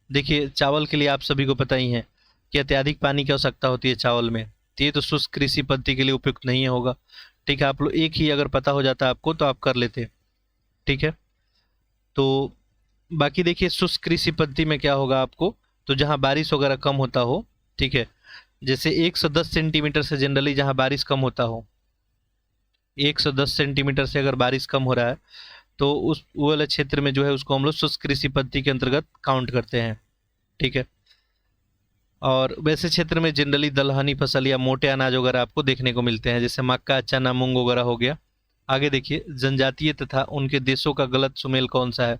देखिए चावल के लिए आप सभी को पता ही है कि अत्यधिक पानी की आवश्यकता होती है चावल में, तो ये तो शुष्क कृषि पद्धति के लिए उपयुक्त नहीं होगा। ठीक है, आप लोग एक ही अगर पता हो जाता आपको तो आप कर लेते, ठीक है। तो बाकी देखिए शुष्क कृषि पद्धति में क्या होगा आपको, तो जहाँ बारिश वगैरह कम होता हो, ठीक है, जैसे 110 सेंटीमीटर से जनरली जहाँ बारिश कम होता हो, 110 सेंटीमीटर से अगर बारिश कम हो रहा है तो उस वो वाले क्षेत्र में जो है उसको हम लोग शुष्क कृषि पद्धति के अंतर्गत काउंट करते हैं, ठीक है। और वैसे क्षेत्र में जनरली दलहनी फसल या मोटे अनाज वगैरह आपको देखने को मिलते हैं, जैसे मक्का, चना, मूंग वगैरह हो गया। आगे देखिए, जनजातीय तथा उनके देशों का गलत सुमेल कौन सा है?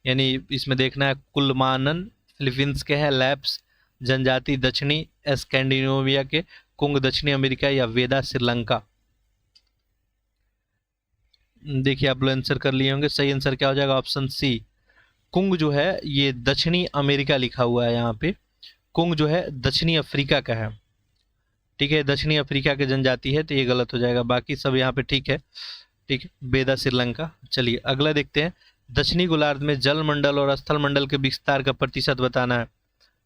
यानी इसमें देखना है कुलमानन फिलीपींस के हैं, लैप्स जनजाति दक्षिणी स्कैंडिनेविया के, कुंग दक्षिणी अमेरिका या वेदा श्रीलंका। देखिए आप लोग आंसर कर लिए होंगे। सही आंसर क्या हो जाएगा? ऑप्शन सी, कुंग जो है ये दक्षिणी अमेरिका लिखा हुआ है यहाँ पे। कुंग जो है दक्षिणी अफ्रीका का है, ठीक है, दक्षिणी अफ्रीका की जनजाति है, तो ये गलत हो जाएगा। बाकी सब यहाँ पे ठीक है, ठीक है, बेदा श्रीलंका। चलिए अगला देखते हैं। दक्षिणी गोलार्ध में जल मंडल और स्थल मंडल के विस्तार का प्रतिशत बताना है।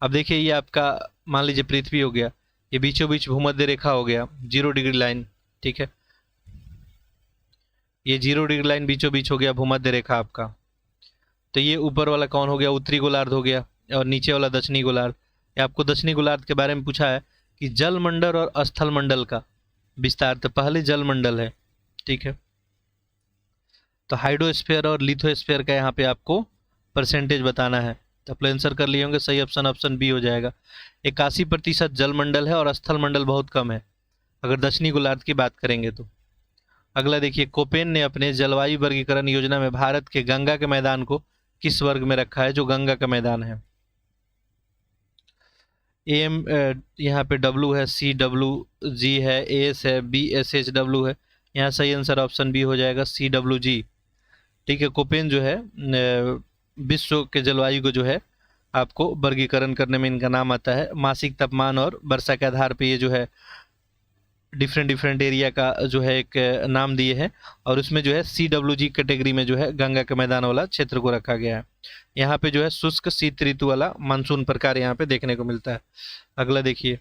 अब देखिए ये आपका मान लीजिए पृथ्वी हो गया, ये बीचों बीच भूमध्य रेखा हो गया, 0 डिग्री लाइन, ठीक है, ये 0 डिग्री लाइन बीचों बीच हो गया भूमध्य रेखा आपका। तो ये ऊपर वाला कौन हो गया? उत्तरी गोलार्ध हो गया, और नीचे वाला दक्षिणी गोलार्ध। ये आपको दक्षिणी गोलार्ध के बारे में पूछा है कि जल मंडल और स्थल मंडल का विस्तार, तो पहले जल मंडल है, ठीक है। तो हाइड्रोस्फीयर और लिथोस्फीयर का यहाँ पे आपको परसेंटेज बताना है। तो आप आंसर कर लिए होंगे। सही ऑप्शन ऑप्शन बी हो जाएगा। 81% जल मंडल है और स्थल मंडल बहुत कम है अगर दक्षिणी गोलार्ध की बात करेंगे तो। अगला देखिए, कोपेन ने अपने जलवायु वर्गीकरण योजना में भारत के गंगा के मैदान को किस वर्ग में रखा है? जो गंगा का मैदान है, एम यहाँ पे डब्लू है, सी डब्लू जी है, एस है, बी एस एच डब्लू है। यहाँ सही आंसर ऑप्शन बी हो जाएगा, सी डब्लू जी, ठीक है। कोपेन जो है विश्व के जलवायु को जो है आपको वर्गीकरण करने में इनका नाम आता है। मासिक तापमान और वर्षा के आधार पे ये जो है डिफरेंट डिफरेंट एरिया का जो है एक नाम दिए हैं, और उसमें जो है CWG कैटेगरी में जो है गंगा के मैदान वाला क्षेत्र को रखा गया है। यहाँ पे जो है शुष्क शीत ऋतु वाला मानसून प्रकार यहाँ पे देखने को मिलता है। अगला देखिए,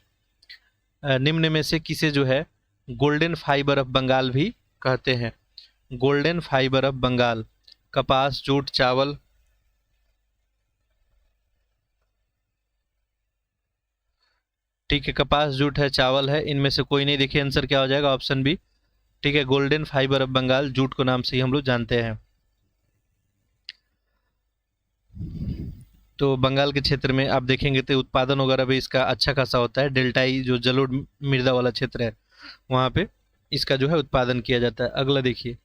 निम्न में से किसे जो है गोल्डन फाइबर ऑफ बंगाल भी कहते हैं? गोल्डन फाइबर ऑफ बंगाल, कपास, जूट, चावल। ठीक है, कपास, जूट है, चावल है, इनमें से कोई नहीं। देखिए आंसर क्या हो जाएगा? ऑप्शन बी, ठीक है, golden fibre of Bengal, jute को नाम से ही हम लोग जानते हैं। तो बंगाल के क्षेत्र में आप देखेंगे तो उत्पादन वगैरह भी इसका अच्छा खासा होता है। डेल्टाई जो जलोढ़ मृदा वाला क्षेत्र है वहाँ पे इसका जो है उत्पादन किया जाता है। अगला देखिए,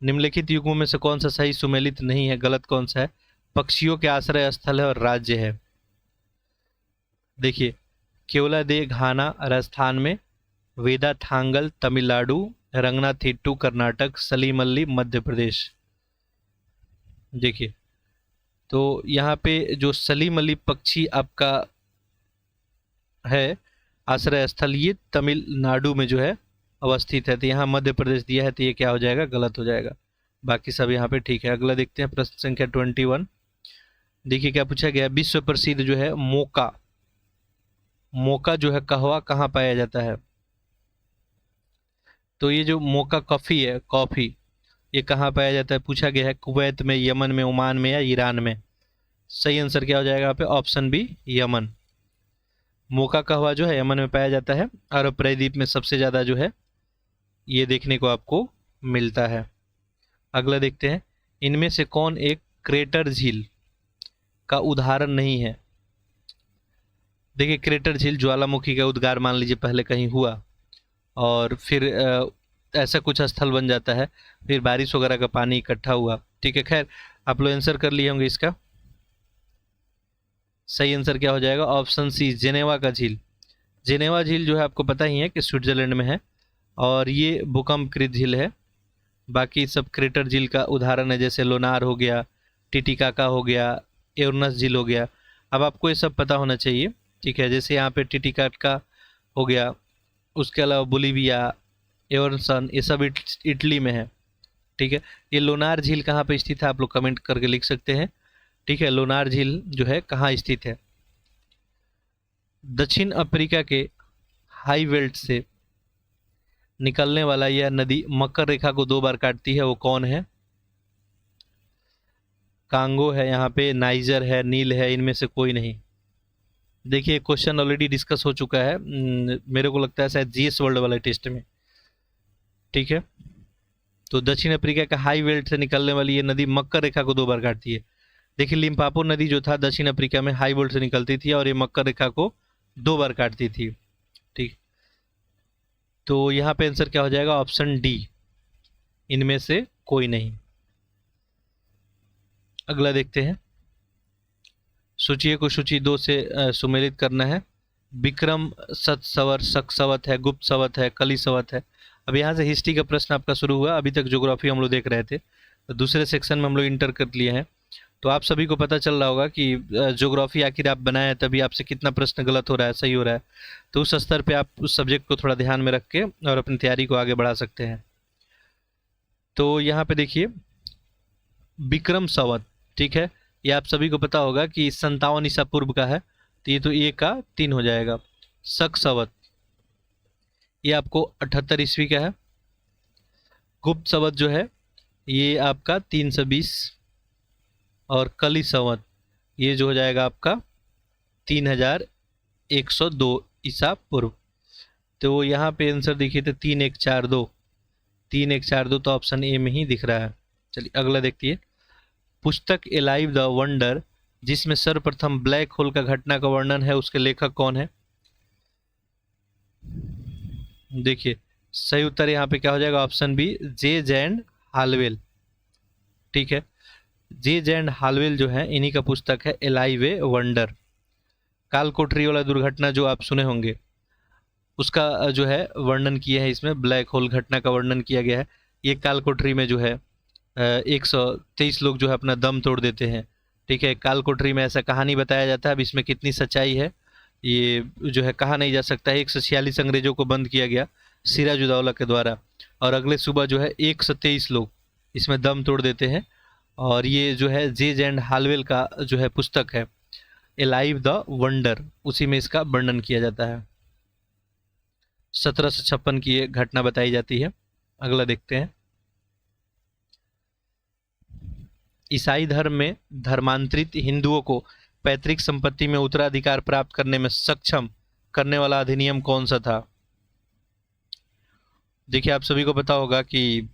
निम्नलिखित युगों में से कौन सा सही सुमेलित नहीं है? गलत कौन सा है? पक्षियों के आश्रय स्थल है और राज्य है। देखिए, केवलादे घाना राजस्थान में, वेदा थांगल तमिलनाडु, रंगनाथिट्टू कर्नाटक, सलीमल्ली मध्य प्रदेश। देखिए तो यहाँ पे जो सलीम अली पक्षी आपका है आश्रय स्थल, ये तमिलनाडु में जो है अवस्थित है। तो यहाँ मध्य प्रदेश दिया है, तो ये क्या हो जाएगा, गलत हो जाएगा। बाकी सब यहाँ पे ठीक है। अगला देखते हैं प्रश्न संख्या 21। देखिए क्या पूछा गया, विश्व प्रसिद्ध जो है मोका, मोका जो है कहवा कहाँ पाया जाता है। तो ये जो मोका कॉफ़ी है, कॉफ़ी, ये कहाँ पाया जाता है पूछा गया है, कुवैत में, यमन में, ओमान में या ईरान में। सही आंसर क्या हो जाएगा यहाँ पे, ऑप्शन बी यमन। मोका कहवा जो है यमन में पाया जाता है। अरब प्रायद्वीप में सबसे ज़्यादा जो है ये देखने को आपको मिलता है। अगला देखते हैं, इनमें से कौन एक क्रेटर झील का उदाहरण नहीं है। देखिए क्रेटर झील ज्वालामुखी का उद्गार मान लीजिए पहले कहीं हुआ और फिर ऐसा कुछ स्थल बन जाता है, फिर बारिश वगैरह का पानी इकट्ठा हुआ। ठीक है, खैर आप लोग आंसर कर लिए होंगे इसका। सही आंसर क्या हो जाएगा, ऑप्शन सी जेनेवा का झील। जेनेवा झील जो है आपको पता ही है कि स्विट्जरलैंड में है और ये भूकंपकृत झील है। बाकी सब क्रेटर झील का उदाहरण है, जैसे लोनार हो गया, टिटिकाका हो गया, एर्नस झील हो गया। अब आपको ये सब पता होना चाहिए। ठीक है, जैसे यहाँ पे टिटिकाका हो गया, उसके अलावा बोलिविया, एवर्सन, ये सब इटली में है। ठीक है, ये लोनार झील कहाँ पे स्थित है आप लोग कमेंट करके लिख सकते हैं। ठीक है, लोनार झील जो है कहाँ स्थित है। दक्षिण अफ्रीका के हाई वेल्ट से निकलने वाला यह नदी मकर रेखा को 2 बार काटती है, वो कौन है। कांगो है, यहाँ पे नाइजर है, नील है, इनमें से कोई नहीं। देखिए क्वेश्चन ऑलरेडी डिस्कस हो चुका है, मेरे को लगता है शायद जीएस वर्ल्ड वाले टेस्ट में। ठीक है, तो दक्षिण अफ्रीका का हाई वेल्ट से निकलने वाली ये नदी मकर रेखा को 2 बार काटती है। देखिए लिम्पापो नदी जो था दक्षिण अफ्रीका में हाई वेल्ट से निकलती थी और ये मकर रेखा को 2 बार काटती थी। ठीक, तो यहाँ पे आंसर क्या हो जाएगा, ऑप्शन डी, इनमें से कोई नहीं। अगला देखते हैं, सूचिए को सूची 2 से सुमेलित करना है। विक्रम सतसवर, शक है, गुप्त सवत है, कली सवत है। अब यहाँ से हिस्ट्री का प्रश्न आपका शुरू हुआ, अभी तक ज्योग्राफी हम लोग देख रहे थे, तो दूसरे सेक्शन में हम लोग इंटर कर लिए हैं। तो आप सभी को पता चल रहा होगा कि ज्योग्राफी आखिर आप बनाए तभी आपसे कितना प्रश्न गलत हो रहा है, सही हो रहा है। तो उस स्तर पे आप उस सब्जेक्ट को थोड़ा ध्यान में रख के और अपनी तैयारी को आगे बढ़ा सकते हैं। तो यहाँ पे देखिए विक्रम संवत, ठीक है, ये आप सभी को पता होगा कि 57 ईसा पूर्व का है, तो ये तो 1 का 3 हो जाएगा। शक संवत ये आपको 78 ईस्वी का है। गुप्त संवत जो है ये आपका 320, और कली संवत ये जो हो जाएगा आपका 3102 ईसा पूर्व। तो यहाँ पे आंसर देखिए तो 3142, 3142 तो ऑप्शन ए में ही दिख रहा है। चलिए अगला देखिए, पुस्तक एलाइव द वंडर जिसमें सर्वप्रथम ब्लैक होल का घटना का वर्णन है, उसके लेखक कौन है। देखिए सही उत्तर यहाँ पे क्या हो जाएगा, option B J Z Holwell. ठीक है, जे जैंड हालवेल जो है इन्हीं का पुस्तक है एलाइव ए वंडर। काल कोठरी वाला दुर्घटना जो आप सुने होंगे उसका जो है वर्णन किया है, इसमें ब्लैक होल घटना का वर्णन किया गया है। ये काल कोठरी में जो है 123 लोग जो है अपना दम तोड़ देते हैं। ठीक है, काल कोठरी में ऐसा कहानी बताया जाता है, अब इसमें कितनी सच्चाई है ये जो है कहा नहीं जा सकता है। 146 अंग्रेजों को बंद किया गया सिराजुद्दौला के द्वारा, और अगले सुबह जो है 123 लोग इसमें दम तोड़ देते हैं। और ये जो है जे जैंड हालवेल का जो है पुस्तक है एलाइव द वंडर, उसी में इसका वर्णन किया जाता है। 1756 की ये घटना बताई जाती है। अगला देखते हैं, ईसाई धर्म में धर्मांतरित हिंदुओं को पैतृक संपत्ति में उत्तराधिकार प्राप्त करने में सक्षम करने वाला अधिनियम कौन सा था। देखिए आप सभी को पता होगा कि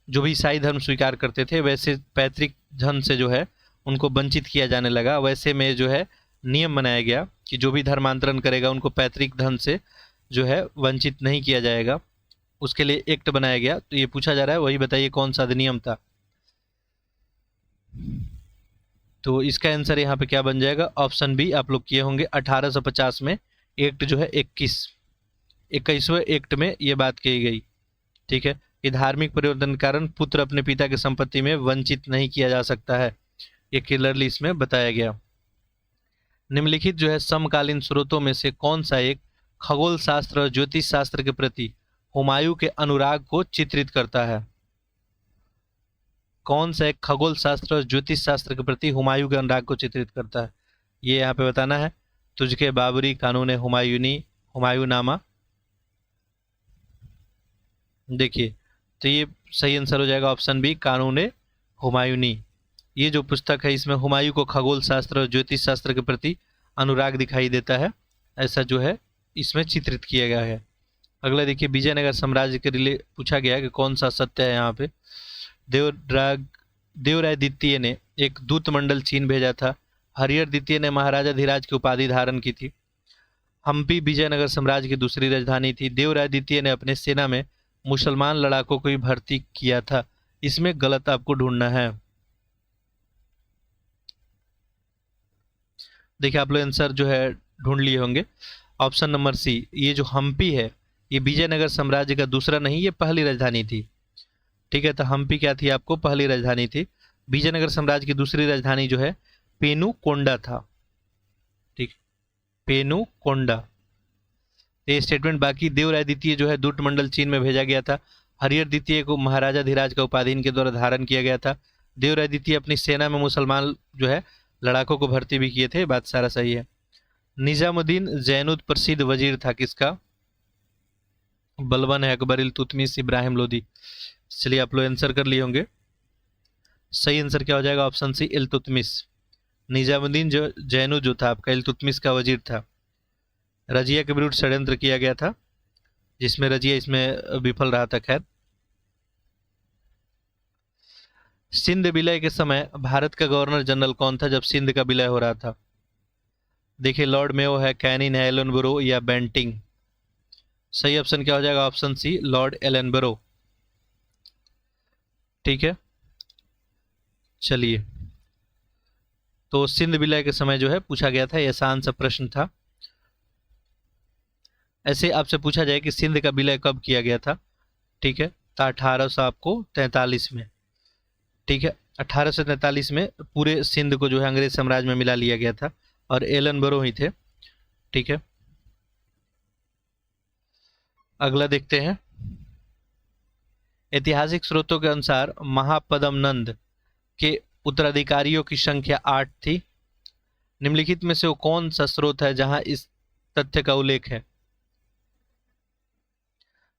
जो भी ईसाई धर्म स्वीकार करते थे वैसे पैतृक धन से जो है उनको वंचित किया जाने लगा। वैसे में जो है नियम बनाया गया कि जो भी धर्मांतरण करेगा उनको पैतृक धन से जो है वंचित नहीं किया जाएगा, उसके लिए एक्ट बनाया गया। तो ये पूछा जा रहा है, वही बताइए कौन सा अधिनियम था। तो इसका आंसर यहाँ पे क्या बन जाएगा, ऑप्शन बी आप लोग किए होंगे। 1850 में एक्ट जो है 21वें एक्ट में ये बात कही गई। ठीक है, कि धार्मिक परिवर्तन के कारण पुत्र अपने पिता की संपत्ति में वंचित नहीं किया जा सकता है। ये क्लियरली इसमें बताया गया। निम्नलिखित जो है समकालीन स्रोतों में से कौन सा एक खगोल शास्त्र और ज्योतिष शास्त्र के प्रति हुमायूं के अनुराग को चित्रित करता है? कौन सा एक खगोल शास्त्र और ज्योतिष शास्त्र के प्रति हुमायूं के अनुराग को चित्रित करता है? ये यहाँ पे बताना है। तुझके बाबरी, कानून हुमायूनी, हुमायूंनामा। देखिए, तो ये सही आंसर हो जाएगा ऑप्शन बी, कानून हुमायूनी। ये जो पुस्तक है इसमें हुमायूं को खगोल शास्त्र और ज्योतिष शास्त्र के प्रति अनुराग दिखाई देता है, ऐसा जो है इसमें चित्रित किया गया है। अगला देखिए, विजयनगर साम्राज्य के लिए पूछा गया है कि कौन सा सत्य है यहाँ पे। देवराय द्वितीय ने एक दूत मंडल चीन भेजा था। हरिहर द्वितीय ने महाराजा धीराज की उपाधि धारण की थी। हम्पी विजयनगर साम्राज्य की दूसरी राजधानी थी। देवराय द्वितीय ने अपने सेना में मुसलमान लड़ाकों को भी भर्ती किया था। इसमें गलत आपको ढूंढना है। देखिए, आप लोग आंसर जो है ढूंढ लिए होंगे। ऑप्शन नंबर सी, ये जो हम्पी है ये विजयनगर साम्राज्य का दूसरा नहीं, ये पहली राजधानी थी। ठीक है, तो हम्पी क्या थी? आपको पहली राजधानी थी। विजयनगर साम्राज्य की दूसरी राजधानी जो है पेनुकोंडा था। ठीक, पेनुकोंडा। ये स्टेटमेंट बाकी। देवराय द्वितीय जो है दूत मंडल चीन में भेजा गया था। हरिहर द्वितीय को महाराजा धीराज का उपाधि इनके द्वारा धारण किया गया था। देवराय द्वितीय अपनी सेना में मुसलमान जो है लड़ाकों को भर्ती भी किए थे। बात सारा सही है। निजामुद्दीन जैनुद प्रसिद्ध वजीर था किसका? बलबन है, अकबर, इल्तुतमिश, इब्राहिम लोदी। चलिए, आप लोग आंसर कर लिए होंगे। सही आंसर क्या हो जाएगा? ऑप्शन सी, इल्तुतमिश। निजामुद्दीन जो जैनुद जो था आपका इल्तुतमिश का वजीर था। रजिया के विरुद्ध षड्यंत्र किया गया था, जिसमें रजिया इसमें विफल रहा था। खैर, सिंध विलय के समय भारत का गवर्नर जनरल कौन था जब सिंध का विलय हो रहा था? देखिए, लॉर्ड मेयो है, कैनिन है, एलनबरो या बेंटिंग। सही ऑप्शन क्या हो जाएगा? Option C, Lord Ellenborough. ठीक है, चलिए, तो सिंध विलय के समय जो है पूछा गया था, ये आसान सा प्रश्न था। ऐसे आपसे पूछा जाए कि सिंध का विलय कब किया गया था? ठीक है, तो 1843 में। ठीक है, 1843 में पूरे सिंध को जो है अंग्रेज साम्राज्य में मिला लिया गया था और एलनबरो ही थे। ठीक है, अगला देखते हैं। ऐतिहासिक स्रोतों के अनुसार महापद्म नंद के उत्तराधिकारियों की संख्या 8 थी। निम्नलिखित में से वो कौन सा स्रोत है जहां इस तथ्य का उल्लेख है?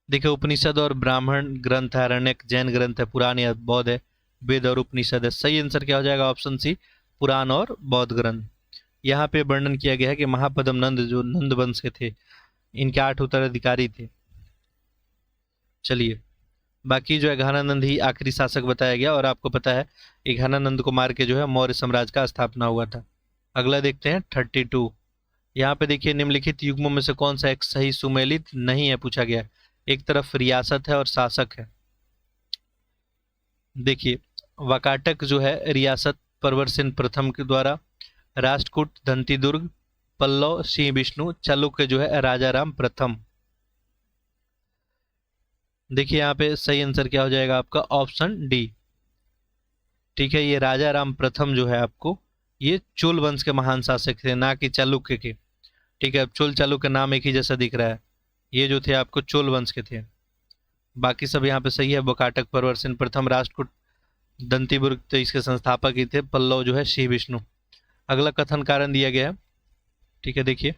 देखिए, उपनिषद और ब्राह्मण ग्रंथ है, अरण्यक जैन ग्रंथ है, पुराण या बौद्ध है, वेद और उपनिषद है। सही आंसर क्या हो जाएगा? ऑप्शन सी, पुराण और बौद्ध ग्रंथ। यहाँ पे वर्णन किया गया है कि महापद्म नंद जो नंद वंश के थे, इनके 8 उत्तराधिकारी थे। चलिए, बाकी जो है घनानंद ही आखिरी शासक बताया गया और आपको पता है कि घनानंद को मार के जो है मौर्य साम्राज्य का स्थापना हुआ था। अगला देखते हैं 32। यहाँ पे देखिए, निम्नलिखित युग्मों में से कौन सा एक सही सुमेलित नहीं है पूछा गया। एक तरफ रियासत है और शासक है। देखिए, वाकाटक जो है रियासत परवरसेन प्रथम के द्वारा, राष्ट्रकूट धंतिदुर्ग, पल्लव सिंह विष्णु, चालुक्य जो है राजाराम प्रथम। देखिए, यहाँ पे सही आंसर क्या हो जाएगा आपका? Option D. ठीक है, ये राजाराम प्रथम जो है आपको, ये चोल वंश के महान शासक थे, ना कि चालुक्य के। ठीक है, अब चोल चालुक्य नाम एक ही जैसा दिख रहा है। ये जो थे आपको चोल वंश के थे। बाकी सब यहाँ पे सही है। वाकाटक परवरसेन प्रथम, राष्ट्रकूट दंतिबुर्ग तो इसके संस्थापक ही थे, पल्लव जो है श्री विष्णु। अगला कथन कारण दिया गया है। ठीक है, देखिए,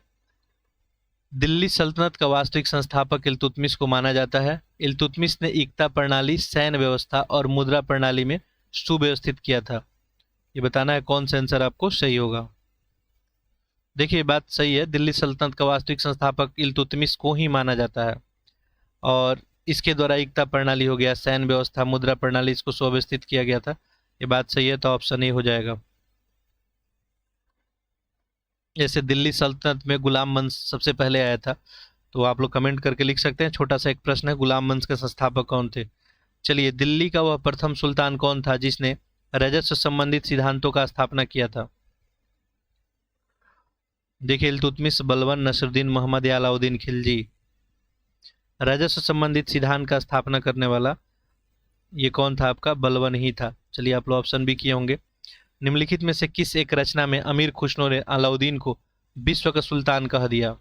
दिल्ली सल्तनत का वास्तविक संस्थापक इल्तुतमिश को माना जाता है। इल्तुतमिश ने एकता प्रणाली, सैन्य व्यवस्था और मुद्रा प्रणाली में सुव्यवस्थित किया था। ये बताना है कौन सा आंसर आपको सही होगा। देखिए, बात सही है, दिल्ली सल्तनत का वास्तविक संस्थापक इल्तुतमिश को ही माना जाता है और इसके द्वारा एकता प्रणाली हो गया, सैन्य व्यवस्था, मुद्रा प्रणाली, इसको सुव्यवस्थित किया गया था। ये बात सही है, तो ऑप्शन ए हो जाएगा। जैसे दिल्ली सल्तनत में गुलाम वंश सबसे पहले आया था, तो आप लोग कमेंट करके लिख सकते हैं। छोटा सा एक प्रश्न है, गुलाम वंश के संस्थापक कौन थे? चलिए, दिल्ली का वह प्रथम सुल्तान कौन था जिसने राजस्व संबंधित सिद्धांतों का स्थापना किया था? देखिए, इल्तुतमिश, बलबन, नसरुद्दीन, मोहम्मद या अलाउद्दीन खिलजी। राजस्व संबंधित सिद्धांत का स्थापना करने वाला ये कौन था आपका? बलबन ही था। चलिए, आप लोग ऑप्शन भी किए होंगे। निम्नलिखित में से किस एक रचना में अमीर खुसरो ने अलाउद्दीन को विश्व का सुल्तान कह दिया?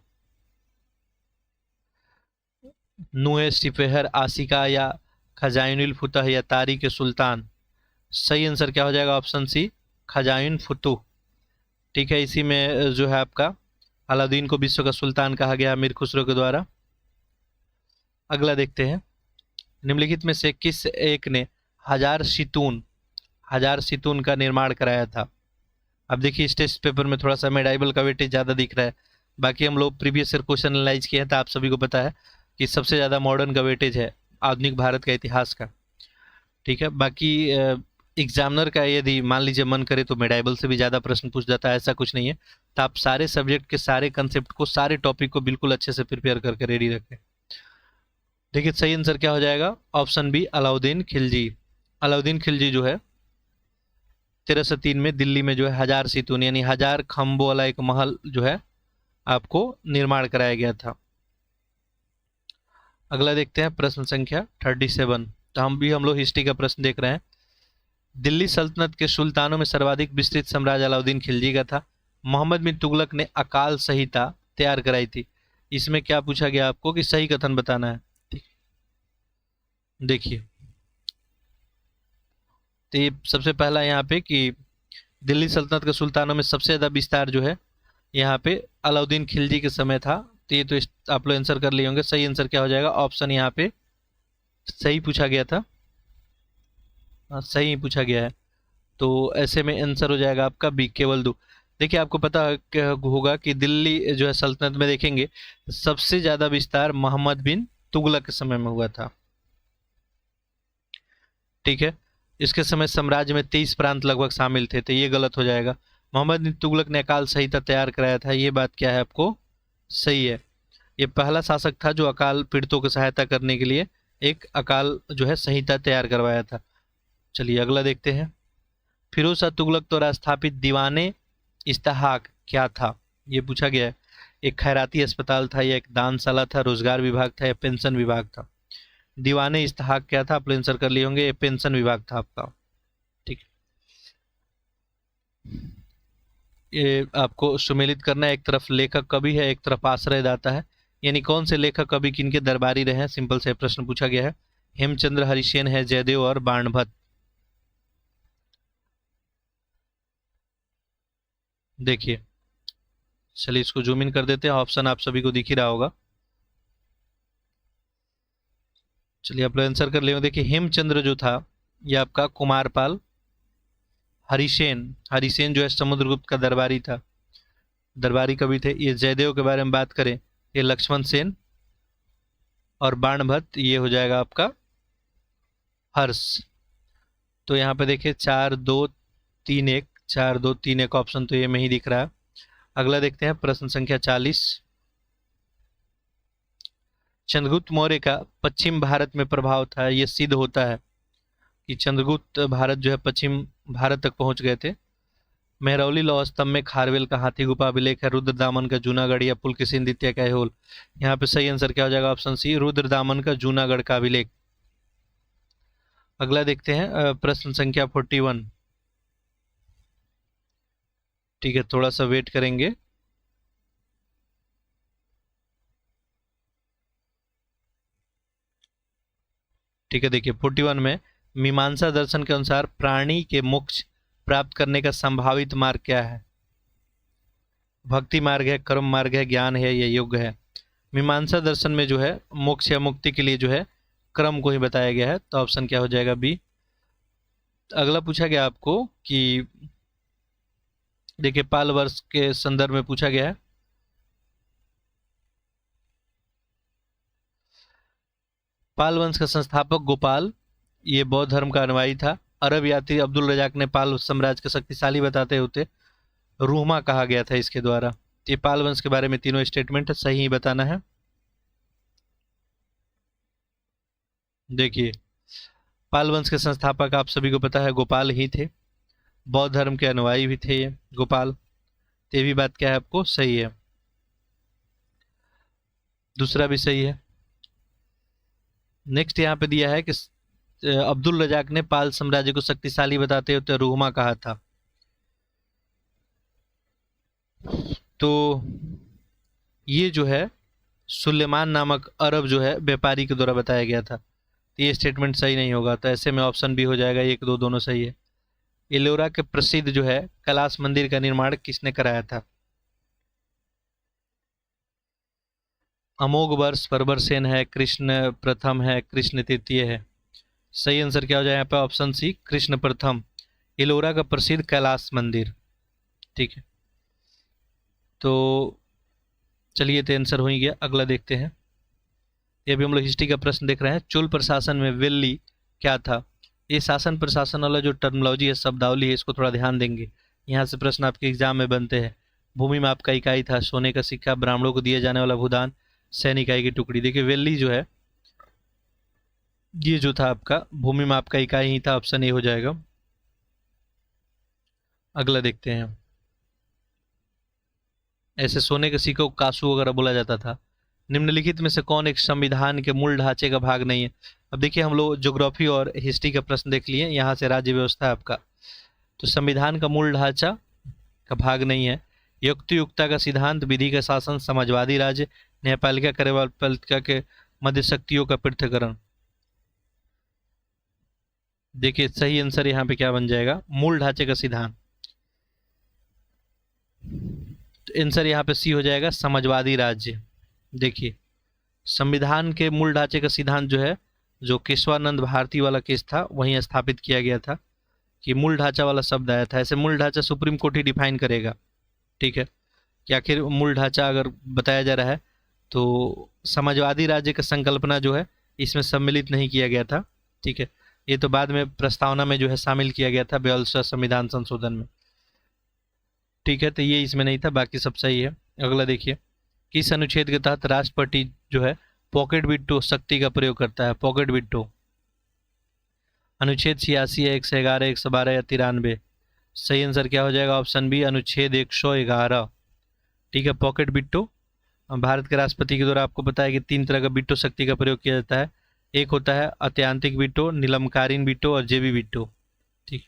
नुए सिपहर, आशिका, या खजाइनुल फुतह, या तारीख सुल्तान? सही आंसर क्या हो जाएगा? Option C, Khazain Futuh. ठीक है, इसी में जो है आपका अलाउद्दीन को विश्व का सुल्तान कहा गया अमीर खुसरो के द्वारा। अगला देखते हैं, निम्नलिखित में से किस एक ने हजार सितून का निर्माण कराया था? अब देखिए, इस टेस्ट पेपर में थोड़ा सा मेडाइबल का वेटेज ज़्यादा दिख रहा है। बाकी हम लोग प्रीवियस ईयर क्वेश्चन एनालाइज किए हैं तो आप सभी को पता है कि सबसे ज़्यादा मॉडर्न का वेटेज है आधुनिक भारत का इतिहास का। ठीक है, बाकी एग्जामिनर का यदि मान लीजिए मन करे तो मेडाइबल से भी ज़्यादा प्रश्न पूछ जाता है, ऐसा कुछ नहीं है। तो आप सारे सब्जेक्ट के सारे कंसेप्ट को, सारे टॉपिक को बिल्कुल अच्छे से प्रिपेयर करके रेडी रखें। देखिए सही आंसर क्या हो जाएगा? Option B, Alauddin Khilji. अलाउद्दीन खिलजी जो है 1303 में दिल्ली में जो है 1000 सितून यानी 1000 खम्भों वाला एक महल जो है आपको निर्माण कराया गया था। अगला देखते हैं प्रश्न संख्या 37। तो हम लोग हिस्ट्री का प्रश्न देख रहे हैं। दिल्ली सल्तनत के सुल्तानों में सर्वाधिक विस्तृत साम्राज्य अलाउद्दीन खिलजी का था। मोहम्मद बिन तुगलक ने अकाल संहिता तैयार कराई थी। इसमें क्या पूछा गया आपको कि सही कथन बताना है। देखिए, तो ये सबसे पहला यहाँ पे कि दिल्ली सल्तनत के सुल्तानों में सबसे ज़्यादा विस्तार जो है यहाँ पे अलाउद्दीन खिलजी के समय था। तो ये तो आप लोग आंसर कर लिए होंगे। सही आंसर क्या हो जाएगा? ऑप्शन यहाँ पे सही पूछा गया था। सही पूछा गया है, तो ऐसे में आंसर हो जाएगा आपका बी, केवल दो। देखिए, आपको पता होगा कि दिल्ली जो है सल्तनत में देखेंगे सबसे ज़्यादा विस्तार मोहम्मद बिन तुगलक के समय में हुआ था। ठीक है, इसके समय साम्राज्य में 23 प्रांत लगभग शामिल थे, तो ये गलत हो जाएगा। मोहम्मद बिन तुगलक ने अकाल संहिता तैयार कराया था, ये बात क्या है आपको? सही है। ये पहला शासक था जो अकाल पीड़ितों की सहायता करने के लिए एक अकाल जो है संहिता तैयार करवाया था। चलिए अगला देखते हैं। फिरोज शाह तुगलक द्वारा स्थापित दीवाने इस्तेहाक क्या था? ये पूछा गया है। एक खैराती अस्पताल था, या एक दानशाला था, रोजगार विभाग था, या पेंशन विभाग था? दीवाने इस्तेहाक क्या था? आप आंसर कर लिए होंगे, ये पेंशन विभाग था आपका। ठीक है, ये आपको सुमेलित करना है। एक तरफ लेखक कवि है, एक तरफ आश्रयदाता है, यानी कौन से लेखक कवि किनके दरबारी रहे हैं? सिंपल से प्रश्न पूछा गया है। हेमचंद्र, हरिसेन है, जयदेव और बाणभट्ट। देखिए, चलिए इसको जूम इन कर देते हैं। ऑप्शन आप सभी को दिख ही रहा होगा। चलिए आप आंसर कर ले। देखिए, हेमचंद्र जो था ये आपका कुमारपाल। हरिसेन जो है समुद्रगुप्त का दरबारी था, दरबारी कवि थे। ये जयदेव के बारे में बात करें, ये लक्ष्मण सेन। और बाणभट्ट ये हो जाएगा आपका हर्ष। तो यहाँ पे देखिए 4 2 3 1, 4 2 3 1 ऑप्शन तो ये में ही दिख रहा है। अगला देखते हैं प्रश्न संख्या 40। चंद्रगुप्त मौर्य का पश्चिम भारत में प्रभाव था, ये सिद्ध होता है कि चंद्रगुप्त भारत जो है पश्चिम भारत तक पहुंच गए थे। मेहरौली लौह स्तंभ में खारवेल का हाथी गुफा अभिलेख है, रुद्रदामन का जूनागढ़, या पुलकेशिन द्वितीय का ऐहोल? यहाँ पे सही आंसर क्या हो जाएगा? ऑप्शन सी, रुद्रदामन का जूनागढ़ का अभिलेख। अगला देखते हैं प्रश्न संख्या 41। ठीक है, थोड़ा सा वेट करेंगे। ठीक है, देखिए 41 में मीमांसा दर्शन के अनुसार प्राणी के मोक्ष प्राप्त करने का संभावित मार्ग क्या है? भक्ति मार्ग है, कर्म मार्ग है, ज्ञान है, या योग है? मीमांसा दर्शन में जो है मोक्ष या मुक्ति के लिए जो है क्रम को ही बताया गया है, तो ऑप्शन क्या हो जाएगा? बी। अगला पूछा गया आपको कि देखिए पाल वर्ष के संदर्भ में पूछा गया है। पाल वंश का संस्थापक गोपाल ये बौद्ध धर्म का अनुयायी था। अरब यात्री अब्दुल रजाक ने पाल साम्राज्य को शक्तिशाली बताते हुए रूहमा कहा गया था इसके द्वारा। ये पाल वंश के बारे में तीनों स्टेटमेंट है, सही ही बताना है। देखिए, पाल वंश के संस्थापक आप सभी को पता है गोपाल ही थे। बौद्ध धर्म के अनुयायी भी थे ये गोपाल। ये भी बात क्या है आपको? सही है। दूसरा भी सही है। नेक्स्ट यहाँ पे दिया है कि अब्दुल रजाक ने पाल साम्राज्य को शक्तिशाली बताते हुए रूहमा कहा था। तो ये जो है सुलेमान नामक अरब जो है व्यापारी के द्वारा बताया गया था। तो ये स्टेटमेंट सही नहीं होगा, तो ऐसे में ऑप्शन बी हो जाएगा, एक दो दोनों सही है। एलोरा के प्रसिद्ध जो है कैलाश मंदिर का निर्माण किसने कराया था? अमोघ वर्ष, परवरसेन है, कृष्ण प्रथम है, कृष्ण तृतीय है। सही आंसर क्या हो जाए यहाँ पे? ऑप्शन सी, कृष्ण प्रथम, एलोरा का प्रसिद्ध कैलाश मंदिर। ठीक है, तो चलिए, तो आंसर हो ही गया। अगला देखते हैं। ये भी हम लोग हिस्ट्री का प्रश्न देख रहे हैं। चोल प्रशासन में वेल्ली क्या था? ये शासन प्रशासन वाला जो टर्मिनोलॉजी है, शब्दावली है, इसको थोड़ा ध्यान देंगे। यहाँ से प्रश्न आपके एग्जाम में बनते हैं। भूमि माप का इकाई था, सोने का सिक्का, ब्राह्मणों को दिए जाने वाला भूदान, सैनिक इकाई की टुकड़ी। देखिए वेल्ली जो है, ये जो था आपका भूमि माप का इकाई ही था, ऑप्शन ए हो जाएगा। अगला देखते हैं। ऐसे सोने के सिक्कों को कासू वगैरह बोला जाता था। निम्नलिखित में से कौन एक संविधान के मूल ढांचे का भाग नहीं है? अब देखिए, हम लोग ज्योग्राफी और हिस्ट्री का प्रश्न देख लिए, यहाँ से राज्य व्यवस्था है आपका। तो संविधान का मूल ढांचा का भाग नहीं है। युक्तियुक्ता का सिद्धांत, विधि का शासन, समाजवादी राज्य, न्यायपालिका कार्यपालिका के मध्य शक्तियों का पृथक्करण। देखिए सही आंसर यहाँ पे क्या बन जाएगा? मूल ढांचे का सिद्धांत। तो आंसर यहाँ पे सी हो जाएगा, समाजवादी राज्य। देखिए, संविधान के मूल ढांचे का सिद्धांत जो है, जो केशवानंद भारती वाला केस था, वहीं स्थापित किया गया था कि मूल ढांचा वाला शब्द आया था। ऐसे मूल ढांचा सुप्रीम कोर्ट ही डिफाइन करेगा। ठीक है, कि आखिर मूल ढांचा अगर बताया जा रहा है, तो समाजवादी राज्य का संकल्पना जो है इसमें सम्मिलित नहीं किया गया था। ठीक है, ये तो बाद में प्रस्तावना में जो है शामिल किया गया था 42वां संविधान संशोधन में। ठीक है, तो ये इसमें नहीं था, बाकी सब सही है। अगला देखिए, किस अनुच्छेद के तहत राष्ट्रपति जो है पॉकेट बिट्टो शक्ति का प्रयोग करता है? पॉकेट बिट्टो अनुच्छेद 86 है, 111, 112 या 93? सही आंसर क्या हो जाएगा? ऑप्शन बी, अनुच्छेद 111। ठीक है, पॉकेट बिट्टो भारत के राष्ट्रपति के द्वारा, आपको पता है कि 3 तरह का बिट्टो शक्ति का प्रयोग किया जाता है। एक होता है अत्यांतिक बिट्टो, निलंबकालीन बिट्टो और जेबी बिट्टो। ठीक,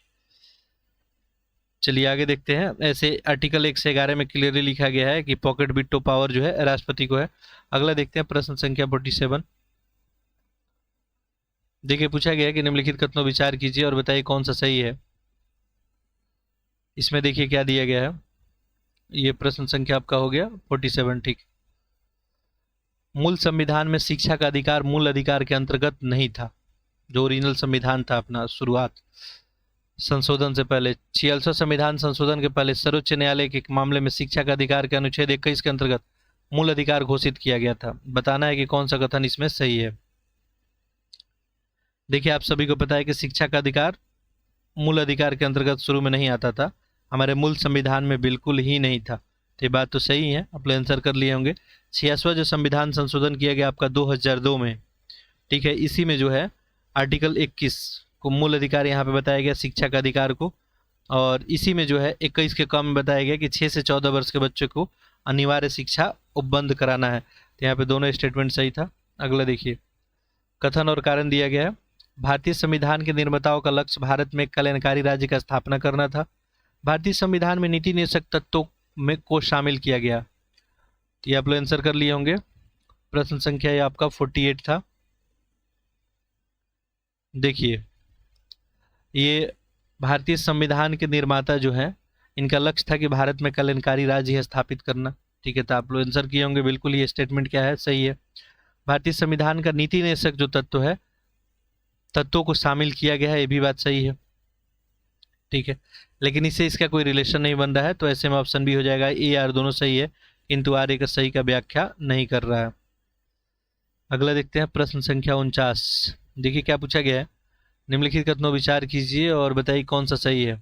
चलिए आगे देखते हैं। ऐसे आर्टिकल 111 में क्लियरली लिखा गया है कि पॉकेट बिट्टो पावर जो है राष्ट्रपति को है। अगला देखते हैं, प्रश्न संख्या 47। देखिए, पूछा गया है कि निम्नलिखित कथनों विचार कीजिए और बताइए कौन सा सही है। इसमें देखिए क्या दिया गया है। ये प्रश्न संख्या आपका हो गया 47। ठीक, मूल संविधान में शिक्षा का अधिकार मूल अधिकार के अंतर्गत नहीं था। जो ओरिजिनल संविधान था अपना, शुरुआत संशोधन से पहले, 46वां संविधान संशोधन के पहले सर्वोच्च न्यायालय के मामले में शिक्षा का अधिकार के अनुच्छेद 21 के अंतर्गत मूल अधिकार घोषित किया गया था। बताना है कि कौन सा कथन इसमें सही है। देखिए, आप सभी को पता है कि शिक्षा का अधिकार मूल अधिकार के अंतर्गत शुरू में नहीं आता था, हमारे मूल संविधान में बिल्कुल ही नहीं था। तो ये बात तो सही है, आप लोग आंसर कर लिए होंगे। 86वां जो संविधान संशोधन किया गया आपका 2002 में, ठीक है, इसी में जो है आर्टिकल 21 को मूल अधिकार यहाँ पे बताया गया, शिक्षा का अधिकार को। और इसी में जो है 21 के कम में बताया गया कि 6 से 14 वर्ष के बच्चे को अनिवार्य शिक्षा उपबंध कराना है। तो यहाँ पे दोनों स्टेटमेंट सही था। अगला देखिए, कथन और कारण दिया गया है। भारतीय संविधान के निर्माताओं का लक्ष्य भारत में एक कल्याणकारी राज्य का स्थापना करना था। भारतीय संविधान में नीति निषेधक तत्वों में को शामिल किया गया। तो ये आप लोग आंसर कर लिए होंगे। प्रश्न संख्या ये आपका 48 था। देखिए, ये भारतीय संविधान के निर्माता जो है, इनका लक्ष्य था कि भारत में कल्याणकारी राज्य स्थापित करना। ठीक है, तो आप लोग आंसर किए होंगे बिल्कुल। ये स्टेटमेंट क्या है? सही है। भारतीय संविधान का नीति निषेधक जो तत्व है, तत्वों को शामिल किया गया है, ये भी बात सही है। ठीक है, लेकिन इससे इसका कोई रिलेशन नहीं बन रहा है, तो ऐसे में ऑप्शन बी हो जाएगा। ए आर दोनों सही है, किंतु आर एक सही का व्याख्या नहीं कर रहा है। अगला देखते हैं, प्रश्न संख्या 49। देखिए क्या पूछा गया है। निम्नलिखित कथनों विचार कीजिए और बताइए कौन सा सही है।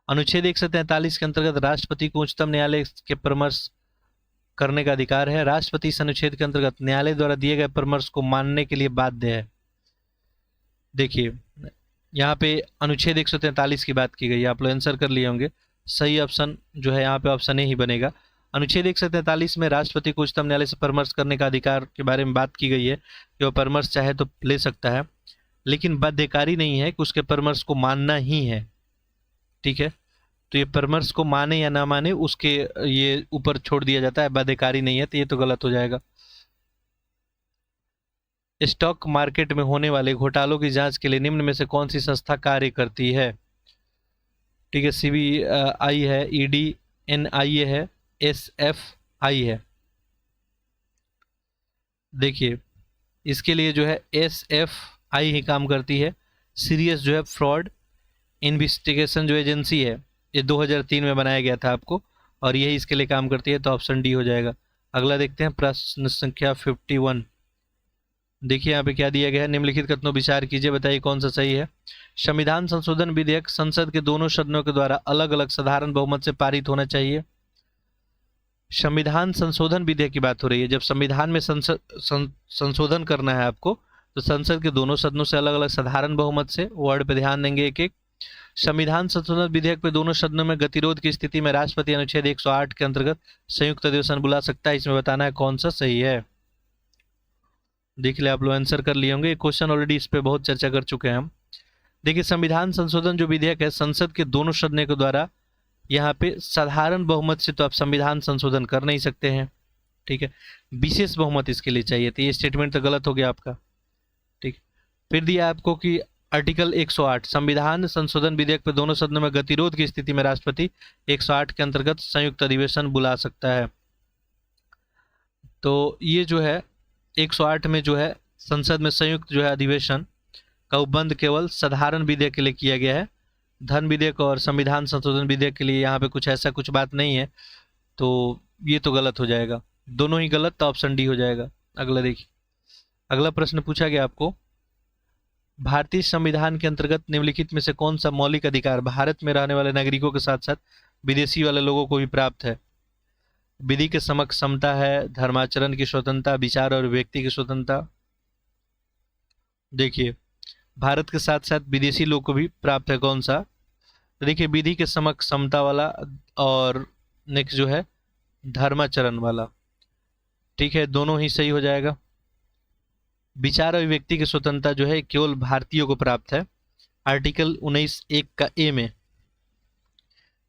अनुच्छेद 143 के अंतर्गत राष्ट्रपति को उच्चतम न्यायालय के परामर्श करने का अधिकार है। राष्ट्रपति इस अनुच्छेद के अंतर्गत न्यायालय द्वारा दिए गए परामर्श को मानने के लिए बाध्य है। देखिए, यहाँ पे अनुच्छेद 143 की बात की गई है, आप लोग आंसर कर लिए होंगे। सही ऑप्शन जो है यहाँ पे ऑप्शन ए ही बनेगा। अनुच्छेद 143 में राष्ट्रपति को उच्चतम न्यायालय से परामर्श करने का अधिकार के बारे में बात की गई है कि वह परामर्श चाहे तो ले सकता है, लेकिन बाध्यकारी नहीं है कि उसके परामर्श को मानना ही है। ठीक है, तो ये परामर्श को माने या ना माने उसके ये ऊपर छोड़ दिया जाता है, बाध्यकारी नहीं है, तो ये तो गलत हो जाएगा। स्टॉक मार्केट में होने वाले घोटालों की जांच के लिए निम्न में से कौन सी संस्था कार्य करती है? ठीक है, सीबीआई है, ईडी, एनआईए है, एसएफआई है। देखिए इसके लिए जो है एसएफआई ही काम करती है। सीरियस जो है फ्रॉड इन्वेस्टिगेशन जो एजेंसी है, ये 2003 में बनाया गया था आपको, और यही इसके लिए काम करती है, तो ऑप्शन डी हो जाएगा। अगला देखते हैं प्रश्न संख्या 51। देखिए यहाँ पे क्या दिया गया है, निम्नलिखित कथनों विचार कीजिए, बताइए कौन सा सही है। संविधान संशोधन विधेयक संसद के दोनों सदनों के द्वारा अलग अलग साधारण बहुमत से पारित होना चाहिए। संविधान संशोधन विधेयक की बात हो रही है। जब संविधान में संशोधन करना है आपको, तो संसद के दोनों सदनों से अलग अलग साधारण बहुमत से, वर्ड पे ध्यान देंगे एक एक। संविधान संशोधन विधेयक पे दोनों सदनों में गतिरोध की स्थिति में राष्ट्रपति अनुच्छेद 108 के अंतर्गत संयुक्त अधिवेशन बुला सकता है। इसमें बताना है कौन सा सही है। देख ले आप लोग आंसर कर लिए होंगे, क्वेश्चन ऑलरेडी इस पे बहुत चर्चा कर चुके हैं हम। देखिए संविधान संशोधन जो विधेयक है, संसद के दोनों सदनों के द्वारा, यहाँ पे साधारण बहुमत से तो आप संविधान संशोधन कर नहीं सकते हैं, ठीक है, विशेष बहुमत इसके लिए चाहिए, तो ये स्टेटमेंट तो गलत हो गया आपका। ठीक, फिर दिया आपको कि आर्टिकल 108 संविधान संशोधन विधेयक पर दोनों सदनों में गतिरोध की स्थिति में राष्ट्रपति 108 के अंतर्गत संयुक्त अधिवेशन बुला सकता है। तो ये जो है 108 में जो है संसद में संयुक्त जो है अधिवेशन का उपबंध केवल साधारण विधेयक के लिए किया गया है। धन विधेयक और संविधान संशोधन विधेयक के लिए यहाँ पे कुछ ऐसा कुछ बात नहीं है, तो ये तो गलत हो जाएगा, दोनों ही गलत, तो ऑप्शन डी हो जाएगा। अगला देखिए, अगला प्रश्न पूछा गया आपको, भारतीय संविधान के अंतर्गत निम्नलिखित में से कौन सा मौलिक अधिकार भारत में रहने वाले नागरिकों के साथ साथ विदेशी वाले लोगों को भी प्राप्त है? विधि के समक्ष समता है, धर्माचरण की स्वतंत्रता, विचार और व्यक्ति की स्वतंत्रता। देखिए भारत के साथ साथ विदेशी लोग को भी प्राप्त है, कौन सा? तो देखिए विधि के समक्ष समता वाला, और नेक्स्ट जो है धर्माचरण वाला, ठीक है, दोनों ही सही हो जाएगा। विचार और व्यक्ति की स्वतंत्रता जो है केवल भारतीयों को प्राप्त है, आर्टिकल 19(1) का ए में,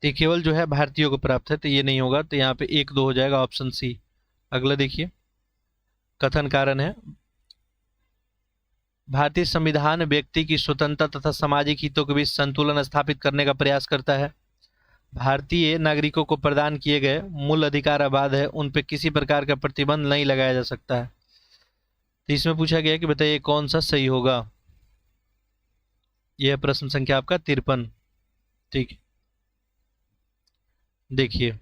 तो केवल जो है भारतीयों को प्राप्त है, तो ये नहीं होगा, तो यहाँ पे 1-2 हो जाएगा, ऑप्शन सी। अगला देखिए, कथन कारण है, भारतीय संविधान व्यक्ति की स्वतंत्रता तथा सामाजिक हितों के बीच संतुलन स्थापित करने का प्रयास करता है। भारतीय नागरिकों को प्रदान किए गए मूल अधिकार अबाध है, उन पर किसी प्रकार का प्रतिबंध नहीं लगाया जा सकता है। तो इसमें पूछा गया कि बताइए कौन सा सही होगा। यह प्रश्न संख्या आपका 53। ठीक, देखिए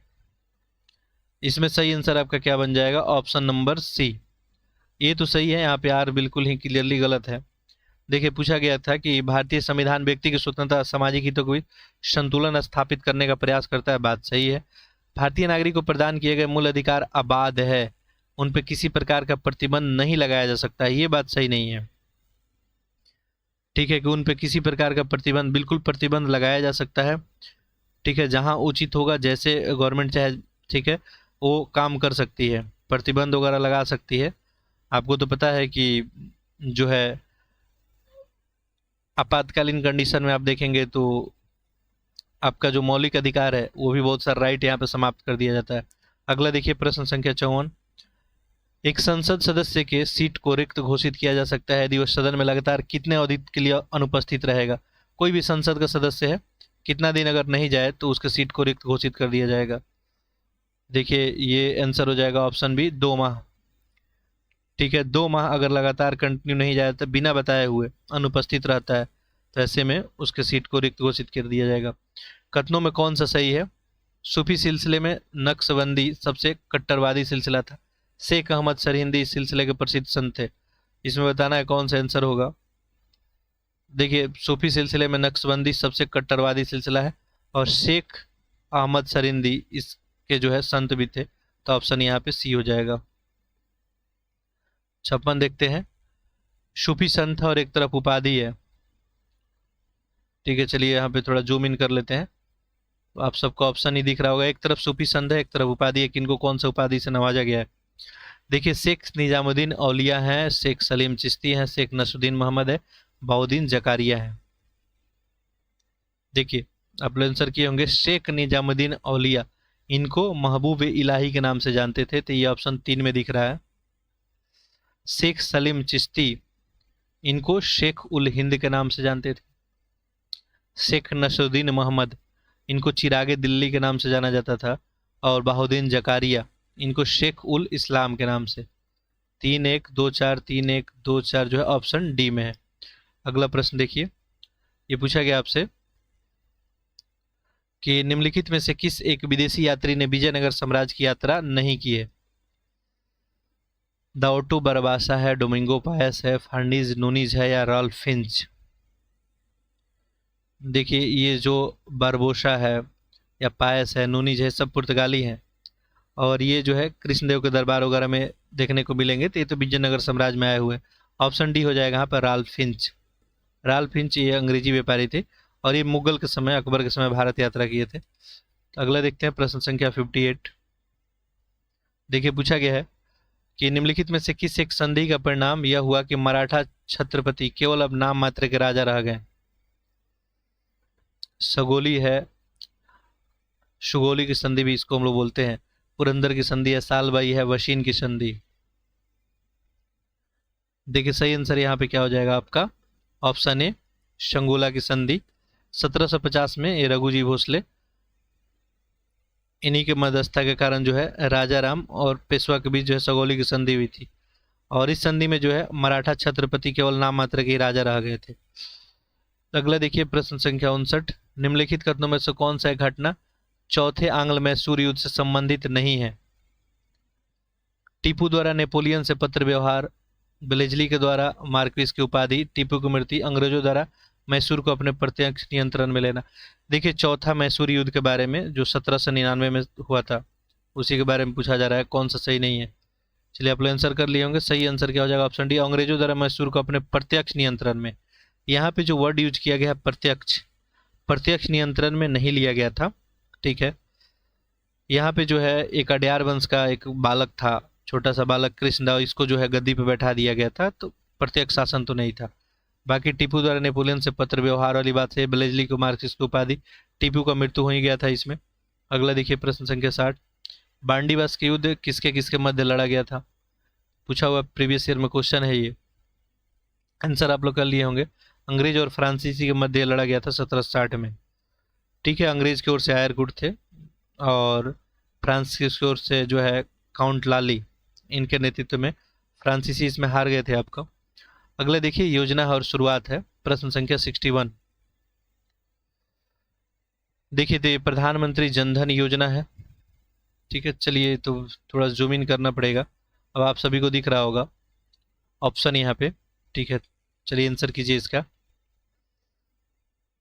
इसमें सही आंसर आपका क्या बन जाएगा, ऑप्शन नंबर सी। ये तो सही है, यहाँ पे आर बिल्कुल ही क्लियरली गलत है। देखिए पूछा गया था कि भारतीय संविधान व्यक्ति की स्वतंत्रता सामाजिक हितों को संतुलन स्थापित करने का प्रयास करता है, बात सही है। भारतीय नागरिक को प्रदान किए गए मूल अधिकार अबाध है, उन पर किसी प्रकार का प्रतिबंध नहीं लगाया जा सकता है, ये बात सही नहीं है। ठीक है, कि उन पर किसी प्रकार का प्रतिबंध, बिल्कुल प्रतिबंध लगाया जा सकता है, ठीक है, जहां उचित होगा, जैसे गवर्नमेंट चाहे, ठीक है, वो काम कर सकती है, प्रतिबंध वगैरह लगा सकती है। आपको तो पता है कि जो है आपातकालीन कंडीशन में आप देखेंगे तो आपका जो मौलिक अधिकार है वो भी बहुत सारा राइट यहाँ पे समाप्त कर दिया जाता है। अगला देखिए प्रश्न संख्या 54। एक संसद सदस्य के सीट को रिक्त घोषित किया जा सकता है यदि वह सदन में लगातार कितने अवधि के लिए अनुपस्थित रहेगा। कोई भी संसद का सदस्य है, कितना दिन अगर नहीं जाए तो उसके सीट को रिक्त घोषित कर दिया जाएगा। देखिए ये आंसर हो जाएगा ऑप्शन बी, 2 माह। ठीक है, 2 माह अगर लगातार कंटिन्यू नहीं जाए तो बिना बताए हुए अनुपस्थित रहता है, तो ऐसे में उसके सीट को रिक्त घोषित कर दिया जाएगा। कथनों में कौन सा सही है? सूफी सिलसिले में नक्शबंदी सबसे कट्टरवादी सिलसिला था। शेख अहमद सरहिंदी इस सिलसिले के प्रसिद्ध संत थे। इसमें बताना है कौन सा आंसर होगा। देखिए सूफी सिलसिले में नक्शबंदी सबसे कट्टरवादी सिलसिला है, और शेख अहमद सरहिंदी इसके जो है संत भी थे, तो ऑप्शन यहाँ पे सी हो जाएगा। 56 देखते हैं। सूफी संत और एक तरफ उपाधि है। ठीक है, चलिए यहाँ पे थोड़ा जूम इन कर लेते हैं, तो आप सबको ऑप्शन ही दिख रहा होगा। एक तरफ सूफी संत है, एक तरफ उपाधि है, किनको कौन सा उपाधि से नवाजा गया है। देखिए शेख निजामुद्दीन औलिया हैं, शेख सलीम चिश्ती हैं, शेख नसरुद्दीन मोहम्मद है, बाउद्दीन जकारिया है। देखिए आप लोग आंसर किए होंगे शेख निजामुद्दीन औलिया, इनको महबूब इलाही के नाम से जानते थे, तो ये ऑप्शन 3 में दिख रहा है। शेख सलीम चिश्ती, इनको शेख उल हिंद के नाम से जानते थे। शेख नसरुद्दीन मोहम्मद, इनको चिरागे दिल्ली के नाम से जाना जाता था। और बहाउद्दीन जकारिया, इनको शेख उल इस्लाम के नाम से। 3-1-2-4, 3-1-2-4 जो है ऑप्शन डी में है। अगला प्रश्न देखिए, ये पूछा गया आपसे कि निम्नलिखित में से किस एक विदेशी यात्री ने विजयनगर साम्राज्य की यात्रा नहीं की है? दाओटो बरबासा है, डोमिंगो पायस है, फर्नांडीज नूनीज है, या रॉल्फ फिंच? देखिए, ये जो बारबोसा है या पायस है, नूनीज है, सब पुर्तगाली हैं। और ये जो है कृष्णदेव के दरबार वगैरह में देखने को मिलेंगे, तो ये तो विजयनगर साम्राज्य में आए हुए। ऑप्शन डी हो जाएगा यहाँ पर राल्फ फिंच। राल्फ फिंच ये अंग्रेजी व्यापारी थे और ये मुगल के समय, अकबर के समय भारत यात्रा किए थे। तो अगला देखते हैं प्रश्न संख्या 58। देखिए, पूछा गया है कि निम्नलिखित में से किस एक संधि का परिणाम यह हुआ कि मराठा छत्रपति केवल अब नाम मात्र के राजा रह गए? सगोली है, सुगोली की संधि भी इसको हम लोग बोलते हैं, पुरंदर की संधि है, सालबाई है, वशीन की संधि। देखिए, सही आंसर यहाँ पे क्या हो जाएगा आपका? ऑप्शन ए, शंगुला की संधि। 1750 में ये रघुजी भोसले, इन्हीं के मध्यस्थता के कारण जो है राजा राम और पेशवा के बीच जो है सगोली की संधि हुई थी। और इस संधि में जो है मराठा छत्रपति केवल नाम मात्र के राजा रह गए थे। अगला देखिए प्रश्न संख्या 59। निम्नलिखित कथनों में से कौन सा घटना चौथे आंग्ल मैसूर युद्ध से संबंधित नहीं है? टीपू द्वारा नेपोलियन से पत्र व्यवहार, ब्लेजली के द्वारा मार्क्विस की उपाधि, टीपू की मृत्यु, अंग्रेजों द्वारा मैसूर को अपने प्रत्यक्ष नियंत्रण में लेना। देखिए, चौथा मैसूर युद्ध के बारे में जो 1799 में हुआ था, उसी के बारे में पूछा जा रहा है, कौन सा सही नहीं है। चलिए, आप लोग आंसर कर लिए होंगे। सही आंसर क्या हो जाएगा? ऑप्शन डी, अंग्रेजों द्वारा मैसूर को अपने प्रत्यक्ष नियंत्रण में। यहाँ पे जो वर्ड यूज किया गया है प्रत्यक्ष, प्रत्यक्ष नियंत्रण में नहीं लिया गया था, ठीक है। यहाँ पे जो है एक अड्यार वंश का एक बालक था, छोटा सा बालक कृष्णदेव, इसको जो है गद्दी पे बैठा दिया गया था, तो प्रत्यक्ष शासन तो नहीं था। बाकी टीपू द्वारा नेपोलियन से पत्र व्यवहार वाली बात है, ब्लेजली को मार्क्सिस्ट की उपाधि, टीपू का मृत्यु हो ही गया था इसमें। अगला देखिए प्रश्न संख्या 60। बांडीवास के युद्ध किसके किसके मध्य लड़ा गया था? पूछा हुआ प्रीवियस ईयर में क्वेश्चन है ये, आंसर आप लोग कर लिए होंगे। अंग्रेज और फ्रांसीसी के मध्य लड़ा गया था 1760 में, ठीक है। अंग्रेज की ओर से आयरकुट थे और फ्रांस की ओर से जो है काउंट लाली, इनके नेतृत्व में फ्रांसीसी इसमें हार गए थे आपका। अगले देखिए योजना और शुरुआत है, प्रश्न संख्या 61। देखिए, तो प्रधानमंत्री जनधन योजना है, ठीक है। चलिए, तो थोड़ा जूम इन करना पड़ेगा। अब आप सभी को दिख रहा होगा ऑप्शन यहाँ पे, ठीक है। चलिए आंसर कीजिए इसका।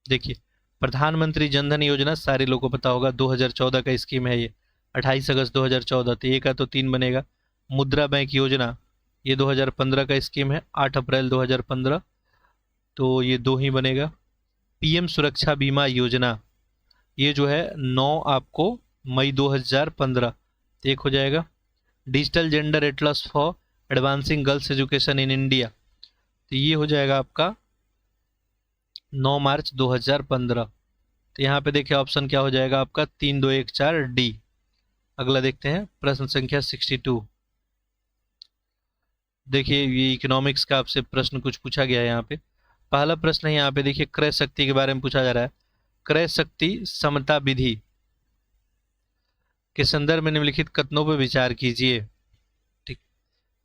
देखिए, प्रधानमंत्री जनधन योजना सारे लोगों को पता होगा, 2014 का स्कीम है ये, 28 अगस्त 2014। तो एक का तो 3 बनेगा। मुद्रा बैंक योजना, ये 2015 का स्कीम है, 8 अप्रैल 2015, तो ये 2 ही बनेगा। पीएम सुरक्षा बीमा योजना, ये जो है 9 आपको मई 2015, तो एक हो जाएगा। Digital gender Atlas for advancing girls education in India, तो ये हो जाएगा आपका 9 मार्च 2015। तो यहाँ पे देखिए ऑप्शन क्या हो जाएगा आपका? 3, 2, 1, 4 डी। अगला देखते हैं प्रश्न संख्या 62। देखिए, ये इकोनॉमिक्स का आपसे प्रश्न कुछ पूछा गया है यहाँ पे। पहला प्रश्न है यहाँ पे, देखिए क्रय शक्ति के बारे में पूछा जा रहा है। क्रय शक्ति समता विधि के संदर्भ में निम्नलिखित कथनों पर विचार कीजिए, ठीक।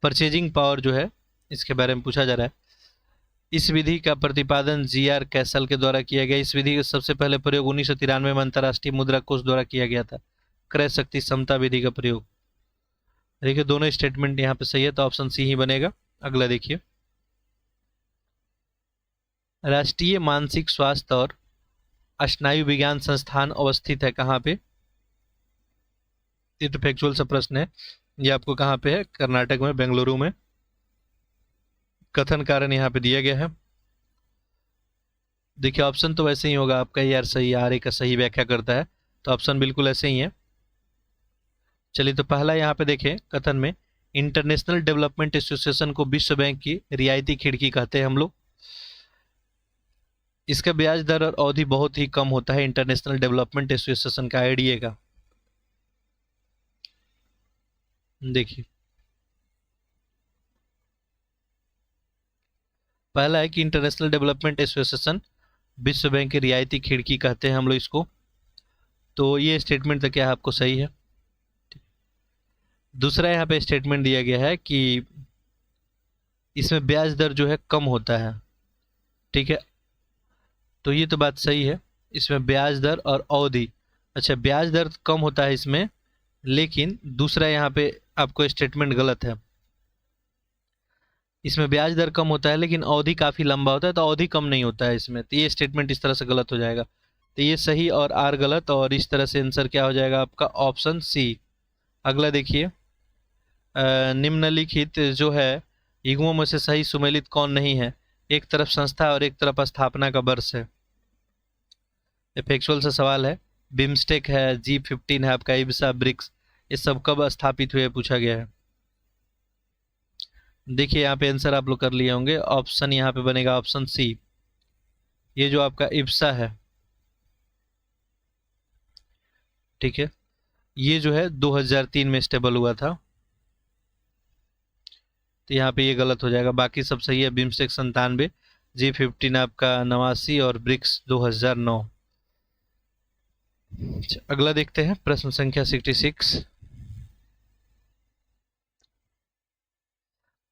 परचेजिंग पावर जो है, इसके बारे में पूछा जा रहा है। इस विधि का प्रतिपादन GR कैसल के द्वारा किया गया। इस विधि का सबसे पहले प्रयोग 1993 में अंतर्राष्ट्रीय मुद्रा कोष द्वारा किया गया था, क्रय शक्ति समता विधि का प्रयोग। देखिए, दोनों स्टेटमेंट यहाँ पे सही है, तो ऑप्शन सी ही बनेगा। अगला देखिए, राष्ट्रीय मानसिक स्वास्थ्य और स्नायु विज्ञान संस्थान अवस्थित है कहाँ पे? ये तो फैक्चुअल सा प्रश्न है। ये आपको कहाँ पे है? कर्नाटक में, बेंगलुरु में। कथन कारण यहाँ पे दिया गया है। देखिए, ऑप्शन तो वैसे ही होगा आपका, यार सही आर का सही व्याख्या करता है, तो ऑप्शन बिल्कुल ऐसे ही है। चलिए, तो पहला यहाँ पे देखें कथन में, इंटरनेशनल डेवलपमेंट एसोसिएशन को विश्व बैंक की रियायती खिड़की कहते हैं हम लोग। इसका ब्याज दर और अवधि बहुत ही कम होता है इंटरनेशनल डेवलपमेंट एसोसिएशन का, आईडीए का। देखिए, पहला है कि इंटरनेशनल डेवलपमेंट एसोसिएशन, विश्व बैंक की रियायती खिड़की कहते हैं हम लोग इसको। तो ये स्टेटमेंट तो क्या है आपको सही है। दूसरा यहाँ पे स्टेटमेंट दिया गया है कि इसमें ब्याज दर जो है कम होता है। ठीक है, तो ये तो बात सही है, इसमें ब्याज दर और अवधि, अच्छा ब्याज दर कम होता है इसमें, लेकिन दूसरा यहाँ पे आपको स्टेटमेंट गलत है। इसमें ब्याज दर कम होता है लेकिन अवधि काफ़ी लंबा होता है, तो अवधि कम नहीं होता है इसमें, तो ये स्टेटमेंट इस तरह से गलत हो जाएगा। तो ये सही और आर गलत, और इस तरह से आंसर क्या हो जाएगा आपका ऑप्शन सी। अगला देखिए, निम्नलिखित जो है युग्मों में से सही सुमेलित कौन नहीं है। एक तरफ संस्था और एक तरफ स्थापना का वर्ष है। फैक्चुअल सा सवाल है। बिम्स्टेक है, G15 है आपका, इब्सा, ब्रिक्स, ये सब कब स्थापित हुए पूछा गया है। देखिए यहाँ पे आंसर आप लोग कर लिए होंगे, ऑप्शन यहाँ पे बनेगा ऑप्शन सी। ये जो आपका इब्सा है, ठीक है, ये जो है 2003 में स्टेबल हुआ था, तो यहाँ पे ये गलत हो जाएगा, बाकी सब सही है। बिम्स्टेक 97, G15 आपका 89 और ब्रिक्स 2009। अगला देखते हैं प्रश्न संख्या 66।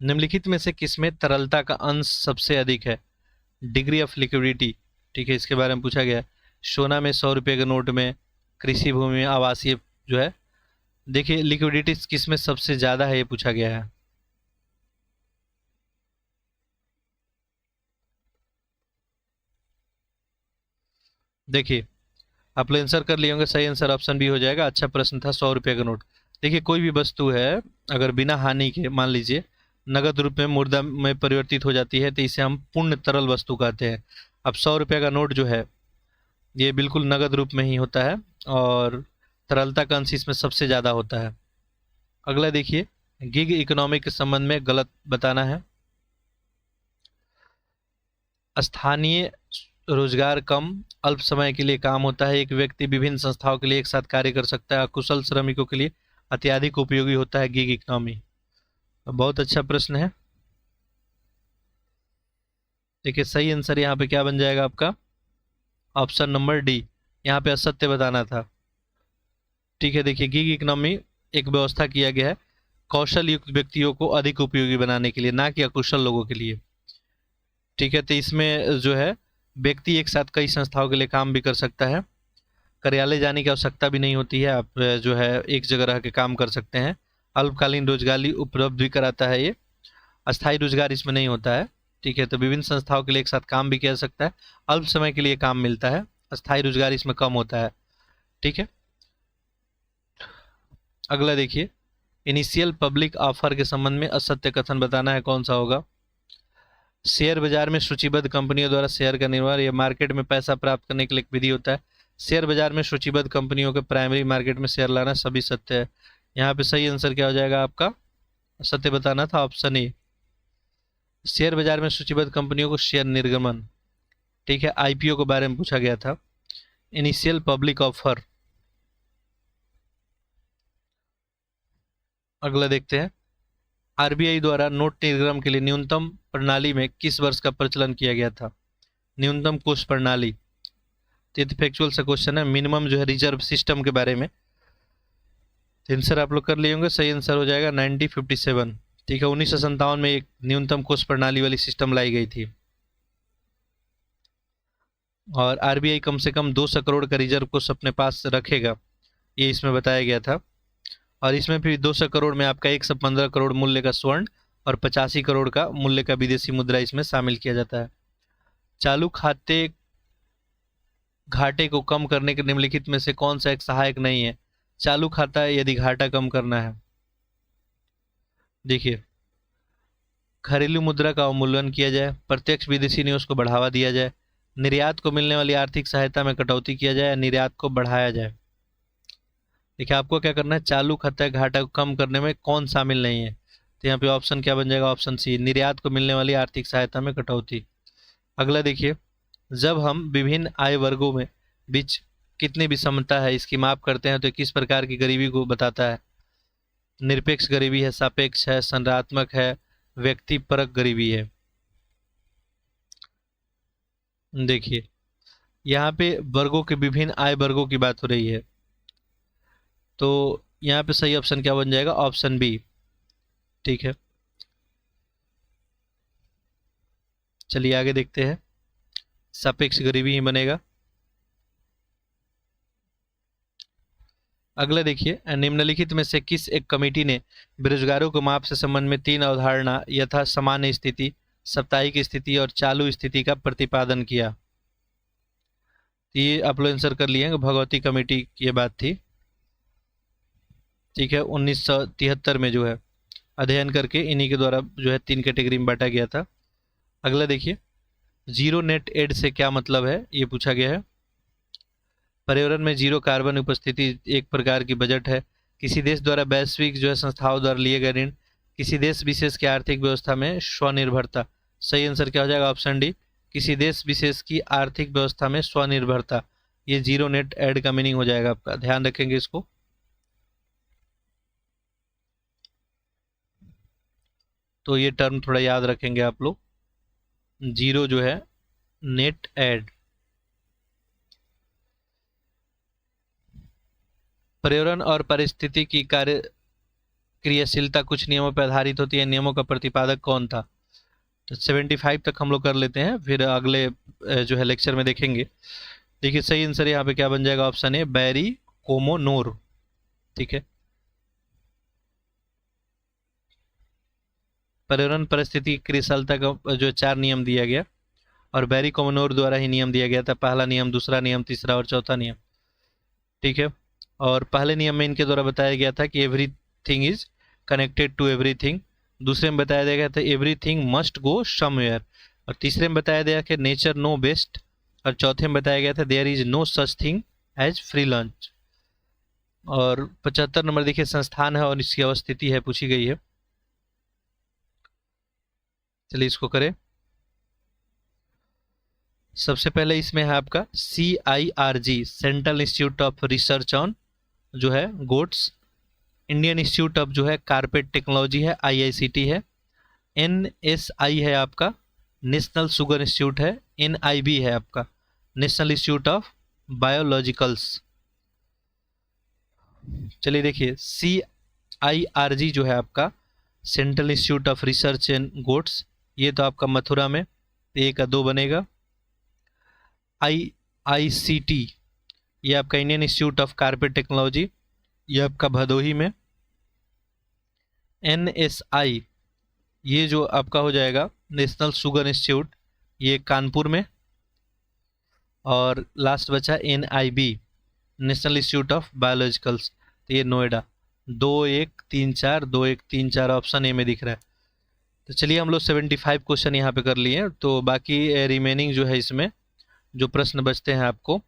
निम्नलिखित में से किसमें तरलता का अंश सबसे अधिक है। डिग्री ऑफ लिक्विडिटी, ठीक है, इसके बारे में पूछा गया है। सोना में, 100 रुपये के नोट में, कृषि भूमि में, आवासीय जो है। देखिए लिक्विडिटी किसमें सबसे ज़्यादा है ये पूछा गया है। देखिए आप लोग आंसर कर लिए होंगे, सही आंसर ऑप्शन बी हो जाएगा। अच्छा प्रश्न था, 100 रुपये का नोट। देखिए कोई भी वस्तु है अगर बिना हानि के मान लीजिए नगद रूप में मुर्दा में परिवर्तित हो जाती है, तो इसे हम पूर्ण तरल वस्तु कहते हैं। अब 100 रुपये का नोट जो है ये बिल्कुल नगद रूप में ही होता है, और तरलता का अंश इसमें सबसे ज़्यादा होता है। अगला देखिए, गिग इकोनॉमी के संबंध में गलत बताना है। स्थानीय रोजगार कम अल्प समय के लिए काम होता है। एक व्यक्ति विभिन्न संस्थाओं के लिए एक साथ कार्य कर सकता है। अकुशल श्रमिकों के लिए अत्यधिक उपयोगी होता है गिग इकोनॉमी। बहुत अच्छा प्रश्न है। देखिए सही आंसर यहाँ पे क्या बन जाएगा आपका, ऑप्शन नंबर डी। यहाँ पे असत्य बताना था। ठीक है, देखिए गिग इकोनॉमी एक व्यवस्था किया गया है कौशल युक्त व्यक्तियों को अधिक उपयोगी बनाने के लिए, ना कि अकुशल लोगों के लिए। ठीक है, तो इसमें जो है व्यक्ति एक साथ कई संस्थाओं के लिए काम भी कर सकता है। कार्यालय जाने की आवश्यकता भी नहीं होती है, आप जो है एक जगह रह के काम कर सकते हैं। अल्पकालीन रोजगार उपलब्ध भी कराता है ये। अस्थायी रोजगार इसमें नहीं होता है। ठीक है, तो विभिन्न संस्थाओं के लिए एक साथ काम भी किया जा सकता है। अल्प समय के लिए काम मिलता है, अस्थायी रोजगार इसमें कम होता है। ठीक है, अगला देखिए, इनिशियल पब्लिक ऑफर के संबंध में असत्य कथन बताना है, कौन सा होगा। शेयर बाजार में सूचीबद्ध कंपनियों द्वारा शेयर का निर्माण या मार्केट में पैसा प्राप्त करने के लिए एक विधि होता है। शेयर बाजार में सूचीबद्ध कंपनियों के प्राइमरी मार्केट में शेयर लाना सभी सत्य है। यहाँ पे सही आंसर क्या हो जाएगा आपका, सत्य बताना था, ऑप्शन ए। शेयर बाजार में सूचीबद्ध कंपनियों को शेयर निर्गमन, ठीक है, आईपीओ के बारे में पूछा गया था। Initial public offer. अगला देखते हैं, आरबीआई द्वारा नोट निर्गमन के लिए न्यूनतम प्रणाली में किस वर्ष का प्रचलन किया गया था। न्यूनतम कोष प्रणाली, तो फैक्चुअल सा क्वेश्चन है। मिनिमम जो है रिजर्व सिस्टम के बारे में। आंसर आप लोग कर लिए होंगे, सही आंसर हो जाएगा 1957। ठीक है, 1957 में एक न्यूनतम कोष प्रणाली वाली सिस्टम लाई गई थी, और आरबीआई कम से कम 200 करोड़ का रिजर्व कोष अपने पास रखेगा, ये इसमें बताया गया था। और इसमें फिर 200 करोड़ में आपका 115 करोड़ मूल्य का स्वर्ण और 85 करोड़ का मूल्य का विदेशी मुद्रा इसमें शामिल किया जाता है। चालू खाते घाटे को कम करने के निम्नलिखित में से कौन सा एक सहायक नहीं है। चालू खाता यदि घाटा कम करना है, देखिए घरेलू मुद्रा का अवमूल्यन किया जाए, प्रत्यक्ष विदेशी निवेश को बढ़ावा दिया जाए, निर्यात को मिलने वाली आर्थिक सहायता में कटौती किया जाए, निर्यात को बढ़ाया जाए। देखिए आपको क्या करना है, चालू खाता घाटा को कम करने में कौन शामिल नहीं है, तो यहाँ पे ऑप्शन क्या बन जाएगा, ऑप्शन सी, निर्यात को मिलने वाली आर्थिक सहायता में कटौती। अगला देखिए, जब हम विभिन्न आय वर्गों में बीच कितनी विषमता है इसकी माप करते हैं तो ये किस प्रकार की गरीबी को बताता है? निरपेक्ष गरीबी है, सापेक्ष है, संरचनात्मक है, व्यक्तिपरक गरीबी है। देखिए यहाँ पे वर्गों के विभिन्न आय वर्गों की बात हो रही है, तो यहाँ पे सही ऑप्शन क्या बन जाएगा? Option B. ठीक है, चलिए आगे देखते हैं। सापेक्ष गरीबी ही बनेगा। अगला देखिए, निम्नलिखित में से किस एक कमेटी ने बेरोजगारों को माप से संबंध में 3 अवधारणा यथा सामान्य स्थिति, साप्ताहिक स्थिति और चालू स्थिति का प्रतिपादन किया? ये आप लोग आंसर कर लिए, भगवती कमेटी की ये बात थी। ठीक है, 1973 में जो है अध्ययन करके इन्हीं के द्वारा जो है 3 कैटेगरी में बांटा गया था। अगला देखिए, जीरो नेट एड से क्या मतलब है, ये पूछा गया है। पर्यावरण में जीरो कार्बन उपस्थिति एक प्रकार की बजट है। किसी देश द्वारा वैश्विक जो है संस्थाओं द्वारा लिए गए ऋण। किसी देश विशेष की आर्थिक व्यवस्था में स्वनिर्भरता। सही आंसर क्या हो जाएगा? ऑप्शन डी, किसी देश विशेष की आर्थिक व्यवस्था में स्वनिर्भरता। ये जीरो नेट एड का मीनिंग हो जाएगा आपका, ध्यान रखेंगे इसको। तो ये टर्म थोड़ा याद रखेंगे आप लोग, जीरो जो है नेट एड। पर्यावरण और परिस्थिति की कार्य क्रियाशीलता कुछ नियमों पर आधारित होती है, नियमों का प्रतिपादक कौन था? तो 75 तक हम लोग कर लेते हैं, फिर अगले जो है लेक्चर में देखेंगे। देखिए सही आंसर यहाँ पे क्या बन जाएगा? ऑप्शन ए, बैरी कोमोनोर। ठीक है, पर्यावरण परिस्थिति क्रियाशीलता का जो 4 नियम दिया गया और बैरी कोमोनोर द्वारा ही नियम दिया गया था। पहला नियम, दूसरा नियम, तीसरा और चौथा नियम। ठीक है, और पहले नियम में इनके द्वारा बताया गया था कि everything is connected to everything. दूसरे में बताया गया था एवरीथिंग मस्ट गो समवेयर। और तीसरे में बताया गया कि नेचर नो बेस्ट। और चौथे में बताया गया था there is no such thing as free lunch. और 75 नंबर देखिए, संस्थान है और इसकी अवस्थिति है पूछी गई है। चलिए इसको करें। सबसे पहले इसमें है आपका CIRG, central institute of research on जो है गोट्स। इंडियन इंस्टीट्यूट ऑफ जो है कारपेट टेक्नोलॉजी है, IICT है। NSI है आपका, नेशनल शुगर इंस्टीट्यूट है। NIB है आपका, नेशनल इंस्टीट्यूट ऑफ बायोलॉजिकल्स। चलिए देखिए, CIRG जो है आपका central institute of research in goats, ये तो आपका मथुरा में, ए का 2 बनेगा। IICT ये आपका Indian institute of carpet technology, ये आपका भदोही में। NSI ये जो आपका हो जाएगा नेशनल शुगर इंस्टीट्यूट, ये कानपुर में। और लास्ट बचा NIB, national institute of biologicals, तो ये नोएडा। 2-1-3-4, 2-1-3-4 ऑप्शन ए में दिख रहा है। तो चलिए हम लोग 75 क्वेश्चन यहाँ पे कर लिए। तो बाकी रिमेनिंग जो है इसमें जो प्रश्न बचते हैं आपको,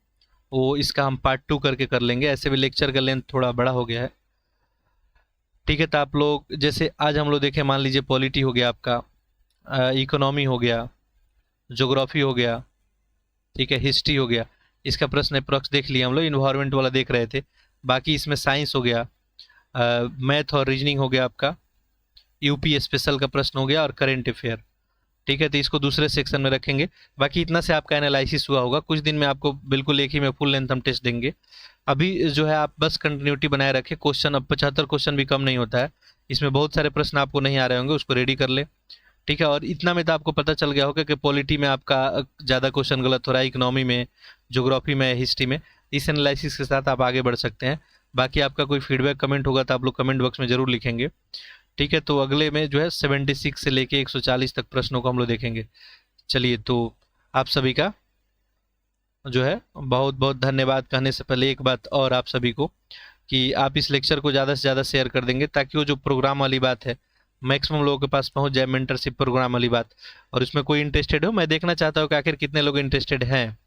वो इसका हम पार्ट 2 करके कर लेंगे। ऐसे भी लेक्चर का लेंथ थोड़ा बड़ा हो गया है। ठीक है, तो आप लोग जैसे आज हम लोग देखें, मान लीजिए पॉलिटी हो गया आपका, इकोनॉमी हो गया, ज्योग्राफी हो गया, ठीक है, हिस्ट्री हो गया। इसका प्रश्न अप्रॉक्स देख लिया हम लोग, इन्वायरमेंट वाला देख रहे थे। बाकी इसमें साइंस हो गया, मैथ और रीजनिंग हो गया आपका, यूपी स्पेशल का प्रश्न हो गया और करेंट अफेयर। ठीक है, तो इसको दूसरे सेक्शन में रखेंगे। बाकी इतना से आपका एनालिसिस हुआ होगा। कुछ दिन में आपको बिल्कुल एक ही में फुल लेंथ हम टेस्ट देंगे। अभी जो है आप बस कंटिन्यूटी बनाए रखें। क्वेश्चन अब 75 क्वेश्चन भी कम नहीं होता है, इसमें बहुत सारे प्रश्न आपको नहीं आ रहे होंगे, उसको रेडी कर ले। ठीक है, और इतना में तो आपको पता चल गया होगा कि पॉलिटी में आपका ज़्यादा क्वेश्चन गलत हो रहा है, इकोनॉमी में, ज्योग्राफी में, हिस्ट्री में। इस एनालिसिस के साथ आप आगे बढ़ सकते हैं। बाकी आपका कोई फीडबैक कमेंट होगा तो आप लोग कमेंट बॉक्स में ज़रूर लिखेंगे। ठीक है, तो अगले में जो है 76 से लेके 140 तक प्रश्नों को हम लोग देखेंगे। चलिए, तो आप सभी का जो है बहुत बहुत धन्यवाद। कहने से पहले एक बात और आप सभी को, कि आप इस लेक्चर को ज़्यादा से ज़्यादा शेयर कर देंगे, ताकि वो जो प्रोग्राम वाली बात है मैक्सिमम लोगों के पास पहुंच जाए, मेंटरशिप प्रोग्राम वाली बात। और उसमें कोई इंटरेस्टेड हो, मैं देखना चाहता हूँ कि आखिर कितने लोग इंटरेस्टेड हैं।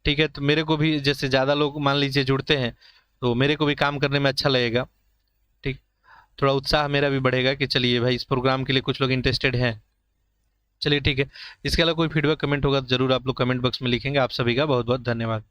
ठीक है, तो मेरे को भी जैसे ज़्यादा लोग मान लीजिए जुड़ते हैं, तो मेरे को भी काम करने में अच्छा लगेगा। ठीक, थोड़ा उत्साह मेरा भी बढ़ेगा कि चलिए भाई, इस प्रोग्राम के लिए कुछ लोग इंटरेस्टेड हैं। चलिए ठीक है, इसके अलावा कोई फीडबैक कमेंट होगा तो जरूर आप लोग कमेंट बॉक्स में लिखेंगे। आप सभी का बहुत बहुत धन्यवाद।